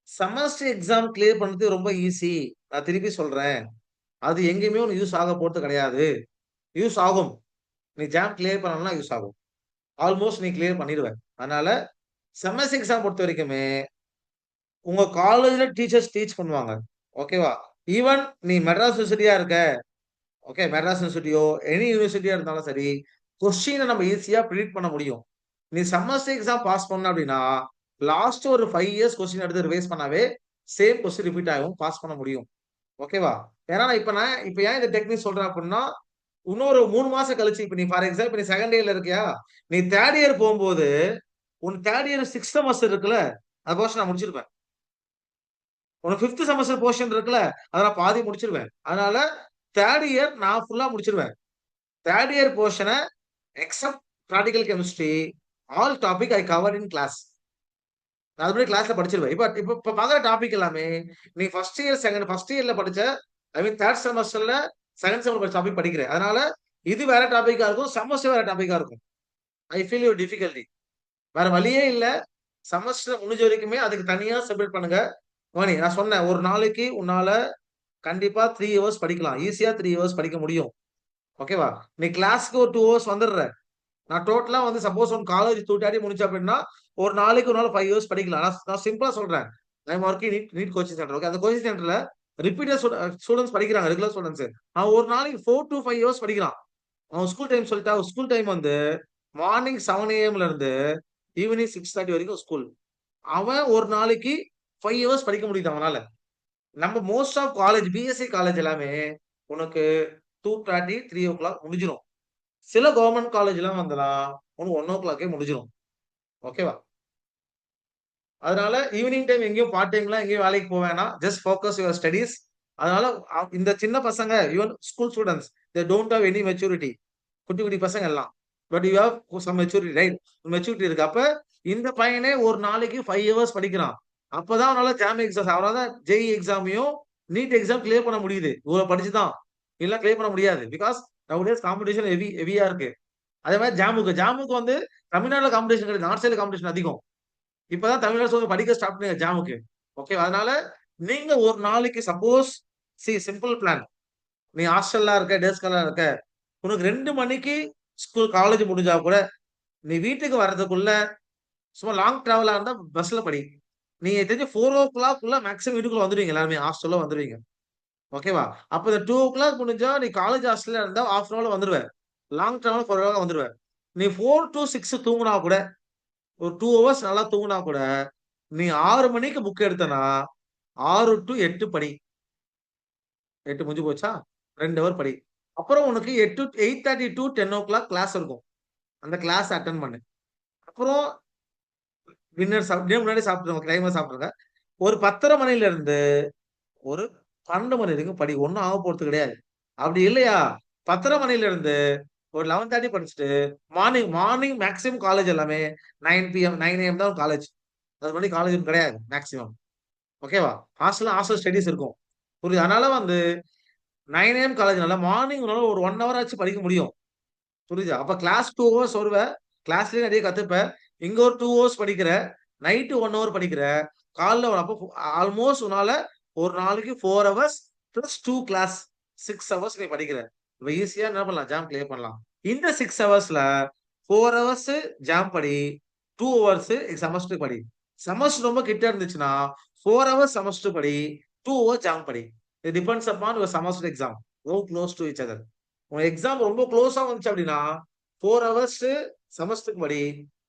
செமஸ்டர் எக்ஸாம் கிளியர் பண்றது ரொம்ப ஈஸி. நான் திருப்பி சொல்றேன், அது எங்கேயுமே ஒன்று யூஸ் ஆக போறது கிடையாது. யூஸ் ஆகும், நீ ஜாம் கிளியர் பண்ணலாம், யூஸ் ஆகும். ஆல்மோஸ்ட் நீ கிளியர் பண்ணிடுவேன். அதனால செமஸ்டர் எக்ஸாம் பொறுத்த வரைக்குமே உங்க காலேஜ்ல டீச்சர்ஸ் டீச் பண்ணுவாங்க. ஓகேவா? ஈவன் நீ மெட்ராஸ் யூனிவர்சிட்டியா இருக்க, ஓகே, மெட்ராஸ் யூனிவர்சிட்டியோ எனி யூனிவர்சிட்டியா இருந்தாலும் சரி, கொஸ்டினை நம்ம ஈஸியா ப்ரிடிக்ட் பண்ண முடியும். நீ செமஸ்டர் எக்ஸாம் பாஸ் பண்ண அப்படின்னா லாஸ்ட் ஒரு 5 years கொஸ்டின் எடுத்து ரிவைஸ் பண்ணாவே சேம் கொஸ்டின் ரிப்பீட் ஆகும், பாஸ் பண்ண முடியும். ஓகேவா? ஏன்னா இப்ப ஏன் இந்த டெக்னிக் சொல்றேன் அப்படின்னா, இன்னொரு 3 மாசம் கழிச்சு, இப்ப நீ ஃபார் எக்ஸாம்பிள் நீ செகண்ட் இயர்ல இருக்கியா, நீ தேர்ட் இயர் போகும்போது உன் தேர்ட் இயர் 6th செமஸ்டர் இருக்குல்ல, அது போர்ஷன் நான் முடிச்சிருப்பேன். உனக்கு 5th செமஸ்டர் போர்ஷன் இருக்குல்ல, அதை நான் பாதி முடிச்சிருவேன். அதனால தேர்ட் இயர் நான் ஃபுல்லா முடிச்சிருவேன். தேர்ட் இயர் போர்ஷனை except practical chemistry all topic I cover in class. நான் அதுபடி கிளாஸ்ல படிச்சிருவேன். இப்ப பாக்குற டாபிக் எல்லாமே நீ ஃபர்ஸ்ட் இயர்ல படிச்ச, ஐ மீன் தேர்ட் செமஸ்டர்ல செகண்ட் செமஸ்டர் படிச்ச டாபிக் படிக்கிறேன். அதனால இது வேற டாபிக்கா இருக்கும், செமஸ்டர் வேற டாபிக்கா இருக்கும். I feel your difficulty. வேற வழியே இல்ல, செமஸ்டர் முடிஞ்ச வரைக்குமே அதுக்கு தனியா செப்பரேட் பண்ணுங்க. மணி நான் சொன்னேன், ஒரு நாளைக்கு உன்னால கண்டிப்பா 3 hours படிக்கலாம், ஈஸியா 3 hours படிக்க முடியும். ஓகேவா? நீ கிளாஸ்க்கு ஒரு 2 hours வந்துடுற. நான் டோட்டலா வந்து சப்போஸ் உன் காலேஜ் தூட்டாடி முடிச்ச அப்படின்னா ஒரு நாளைக்கு ஒரு நாள் 5 hours படிக்கலாம். நான் சிம்பிளா சொல்றேன், I'm working NEET coaching centre. Okay, அந்த கோச்சிங் சென்டர்ல ரிப்பீட்டர் ஸ்டூடெண்ட்ஸ் படிக்கிறாங்க, ரெகுலர் ஸ்டூடெண்ட்ஸ். அவன் ஒரு நாளைக்கு 4 to 5 hours படிக்கிறான். அவன் ஸ்கூல் டைம் சொல்லிட்டா, ஸ்கூல் டைம் வந்து மார்னிங் 7 AM இருந்து ஈவினிங் 6:30 வரைக்கும் ஸ்கூல். அவன் ஒரு நாளைக்கு 5 hours படிக்க முடியுது அவனால. நம்ம most of college, BSc college எல்லாமே உனக்கு 2:30, 3 o'clock முடிஞ்சிடும். சில கவர்மெண்ட் காலேஜ் எல்லாம் வந்தலாம் உனக்கு 1 o'clock முடிஞ்சிடும். ஓகேவா? அதனால ஈவினிங் டைம் எங்கேயும் பார்ட் டைம்லாம் எங்கேயும் வேலைக்கு போவேனா, ஜஸ்ட் ஃபோக்கஸ் யுவர் ஸ்டடீஸ். அதனால இந்த சின்ன பசங்க, even school students, they don't have any maturity. குட்டி பசங்க எல்லாம், but you have some maturity, right? Maturity இருக்கு. அப்ப இந்த பையனே ஒரு நாளைக்கு 5 hours படிக்கிறான். அப்பதான் அவனால ஜாம் எக்ஸாம், அவனால ஜேஇ எக்ஸாமையும் நீட் எக்ஸாம் கிளியர் பண்ண முடியுது. இவ்வளவு படிச்சுதான் இல்ல கிளியர் பண்ண முடியாது. பிகாஸ் நவடேஸ் காம்படிஷன் ஹெவியா இருக்கு. அதே மாதிரி ஜாமுக்கு வந்து தமிழ்நாடுல காம்படிஷன் கிடையாது, நார்த் சைடுல காம்படிஷன் அதிகம். இப்பதான் தமிழ்நாடு படிக்க ஸ்டார்ட் பண்ணுங்க ஜாமுக்கு. ஓகே, அதனால நீங்க ஒரு நாளைக்கு சப்போஸ் சிம்பிள் பிளான், நீ ஹாஸ்டல்ல இருக்க, டேஸ்கலா இருக்க, உனக்கு 2 மணிக்கு ஸ்கூல் காலேஜ் முடிஞ்சா கூட நீ வீட்டுக்கு வர்றதுக்குள்ள சும்மா லாங் டிராவலா இருந்தா பஸ்ல படி. நீங்க தெரிஞ்சு 4 o'clock மேக்ஸிமம் வீட்டுக்குள்ள வந்துருவீங்க, எல்லாருமே ஹாஸ்டல்ல வந்துருவீங்க. ஓகேவா? அப்ப இந்த 2 o'clock முடிஞ்சா நீ காலேஜ் ஹாஸ்டல்ல இருந்தா half an hour வந்துருவேன். லாங் டிராவல் 4 hour வந்துருவேன். நீ 4 to 6 தூங்குனா கூட ஒரு 2 ஹவர்ஸ் நல்லா தூங்குனா கூட நீ 6 மணிக்கு புக் எடுத்தனா 6 to 8 படி. 8 முடிஞ்சு போச்சா? 2 ஹவர் படி. அப்புறம் உனக்கு 8:30 to 10 கிளாஸ் இருக்கும். அந்த கிளாஸ் அட்டெண்ட் பண்ணு. அப்புறம் டின்னர் முன்னாடி சாப்பிட்டுருங்க, டைமா சாப்பிட்டுருங்க. ஒரு 10:30 மணில இருந்து ஒரு 12 மணி வரைக்கும் படி. ஒண்ணும் ஆக போறது கிடையாது. அப்படி இல்லையா 10:30 மணில இருந்து ஒரு 11:30 படிச்சுட்டு மார்னிங் மேக்ஸிமம் காலேஜ் எல்லாமே 9 AM தான் காலேஜ். அது மணி காலேஜ் கிடையாது மேக்ஸிமம். ஓகேவா? ஹாஸ்டல் ஸ்டடீஸ் இருக்கும். புரியுது? அதனால வந்து 9 AM காலேஜ்னால மார்னிங் ஒரு 1 ஹவர் ஆச்சு படிக்க முடியும். புரியுதா? அப்ப கிளாஸ் 2 ஹவர்ஸ் வருவ. கிளாஸ்லயே நிறைய கத்துப்ப. இங்க ஒரு 2 ஹவர்ஸ் படிக்கிற. நைட்டு 1 ஹவர் படிக்கிற. காலைல அப்போ ஆல்மோஸ்ட் உன்னால ஒரு நாளைக்கு 4 ஹவர்ஸ் பிளஸ் 2 கிளாஸ் 6 ஹவர்ஸ் நீ படிக்கிற. இப்ப ஈஸியா என்ன பண்ணலாம்? ஜாம் கிளியர் பண்ணலாம். இந்த 6 ஹவர்ஸ்ல 4 ஹவர்ஸ் ஜாம் படி, 2 ஹவர்ஸ் செமஸ்டர் படி. செமஸ்டர் ரொம்ப கிட்ட இருந்துச்சுன்னா 4 ஹவர்ஸ் செமஸ்டர் படி, 2 ஹவர்ஸ் ஜாம் படி. It depends upon your semester exam. Go close to each other. உங்க எக்ஸாம் ரொம்ப க்ளோஸா வந்துச்சு அப்படின்னா 4 ஹவர்ஸ் செமஸ்டருக்கு படி,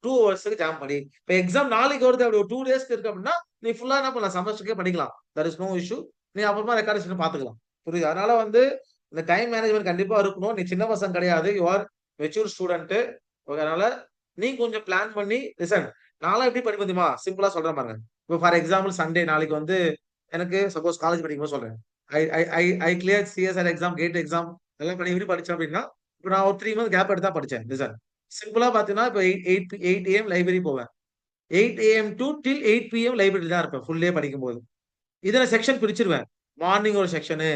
2 ஹவர்ஸ்க்கு ஜாம் படி. இப்ப எக்ஸாம் நாளைக்கு வருது, அப்படி ஒரு 2 டேஸ்க்கு இருக்கு அப்படின்னா நீ ஃபுல்லா என்ன பண்ணலாம்? செமஸ்டருக்கே படிக்கலாம். That is no issue. நீ அப்புறமா ரெக்கார்டேஷன் பாத்துக்கலாம். புரியுது? அதனால வந்து இந்த டைம் மேனேஜ்மெண்ட் கண்டிப்பா இருக்கணும். நீ சின்ன பசங்க கிடையாது. You are mature student. அதனால நீ கொஞ்சம் பிளான் பண்ணி லிசன். நான்லாம் எப்படி படிப்பேன் தெரியுமா? சிம்பிளா சொல்றேன் பாருங்க. இப்போ ஃபார் எக்ஸாம்பிள் சண்டே நாளைக்கு வந்து எனக்கு சப்போஸ் காலேஜ் படிக்கும்போது சொல்றேன். I clear CSIR exam, GATE exam எல்லாம் பண்ணி எப்படி படிச்சேன் அப்படின்னா, இப்போ நான் ஒரு 3 மந்த் கேப் எடுத்து தான் படிச்சேன். லிசன். சிம்பிளா பாத்தீங்கன்னா இப்போ 8 AM லைப்ரரி போவேன். 8 AM to till 8 PM library தான் இருப்பேன் ஃபுல் டே படிக்கும்போது. இதுல செக்ஷன் பிரிச்சிருவேன். மார்னிங் ஒரு section,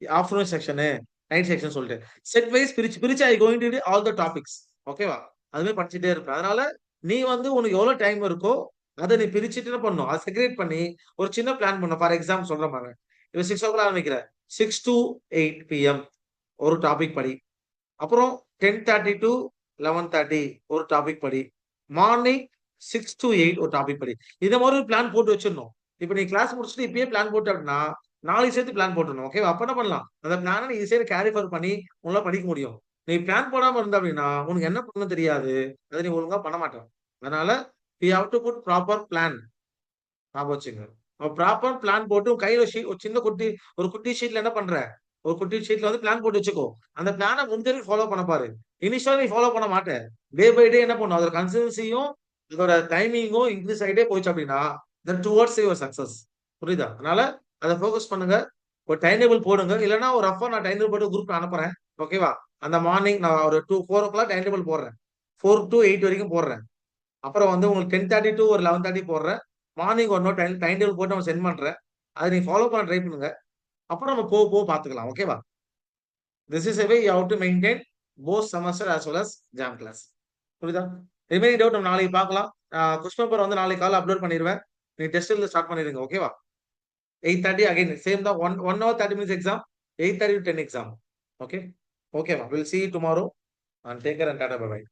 afternoon section, night section சொல்லிட்டு செட் வைஸ் பிரிச்சு I going to all the topics. ஓகேவா? அதுவே படிச்சுட்டே இருப்பேன். அதனால நீ வந்து உனக்கு எவ்வளவு டைம் இருக்கோ அதை நீ பிரிச்சுட்டு என்ன பண்ணும்? அதை செக்ரேட் பண்ணி ஒரு சின்ன பிளான் பண்ணும். ஃபார் எக்ஸாம்பிள் சொல்ற மாதிரி இப்போ 6 o'clock ஆரம்பிக்கிற 6 to 8 PM ஒரு டாபிக் படி. அப்புறம் 10:30 to 11:30 ஒரு டாபிக் படி. மார்னிங் 6 to 8 ஒரு டாபிக் படி. இத மாதிரி ஒரு பிளான் போட்டு வச்சிடணும். இப்ப நீ கிளாஸ் முடிச்சுட்டு இப்பயே பிளான் போட்டு அப்படின்னா நாளைக்கு சேர்த்து பிளான் போட்டுடணும். ஓகே? அப்ப என்ன பண்ணலாம்? அந்த பிளானை நீ ஈஸியா கேரி ஃபார் பண்ணி உங்களால படிக்க முடியும். நீ பிளான் போடாம இருந்த அப்படின்னா உனக்கு என்ன பண்ணணும் தெரியாது. அதை நீ ஒழுங்கா பண்ண மாட்டேன். அதனால you have to put proper plan. ஞாபகம் வச்சுங்க. ப்ராப்பர் பிளான் போட்டு உன் கையில ஒரு சின்ன ஒரு குட்டி ஷீட்ல என்ன பண்ற? ஒரு குட்டி ஷீட்ல வந்து பிளான் போட்டு வச்சுக்கோ. அந்த பிளானை முடிஞ்ச ஃபாலோ பண்ண பாரு. இனிஷியலா நீ ஃபாலோ பண்ண மாட்டேன். டே பை டே என்ன பண்ணும்? அதோட கன்சிஸ்டன்சியும் இதோட டைமிங்கும் இன்க்ரீஸ் ஆகிட்டே போச்சு அப்படின்னா தென் டுவர்ட்ஸ் யுவர் சக்சஸ். புரியுதா? அதனால அதை ஃபோக்கஸ் பண்ணுங்க. ஒரு டைம் டேபிள் போடுங்க. இல்லைன்னா ஒரு ரஃபா நான் டைம் டேபிள் போட்டு குரூப் அனுப்புறேன். ஓகேவா? அந்த மார்னிங் நான் ஒரு 4 o'clock டைம் டேபிள் போடுறேன். 4 to 8 வரைக்கும் போடுறேன். அப்புறம் வந்து உங்களுக்கு 10:30 to ஒரு 11:30 போடுறேன். மார்னிங் ஒரு நோட் டைம் டேபிள் போட்டு நம்ம சென்ட் பண்றேன். அதை நீ ஃபாலோ பண்ண ட்ரை பண்ணுங்க. அப்புறம் நம்ம போக பாத்துக்கலாம். ஓகேவா? This is a way you have to maintain both semester as well as jam class. புரியுதா? ரிமைனிங் டவுட் நம்ம நாளைக்கு பார்க்கலாம். கொஸ்டின் பேப்பர் வந்து நாளைக்கு காலை அப்லோட் பண்ணிடுவேன். நீங்க டெஸ்ட்ல ஸ்டார்ட் பண்ணிடுங்க. ஓகேவா? 8:30 அகைன் சேம் தான். 1 hour 30 minutes exam. 8:30 to 10 exam. Okay? ஓகேவா? Will see you tomorrow and take care and tata bye bye.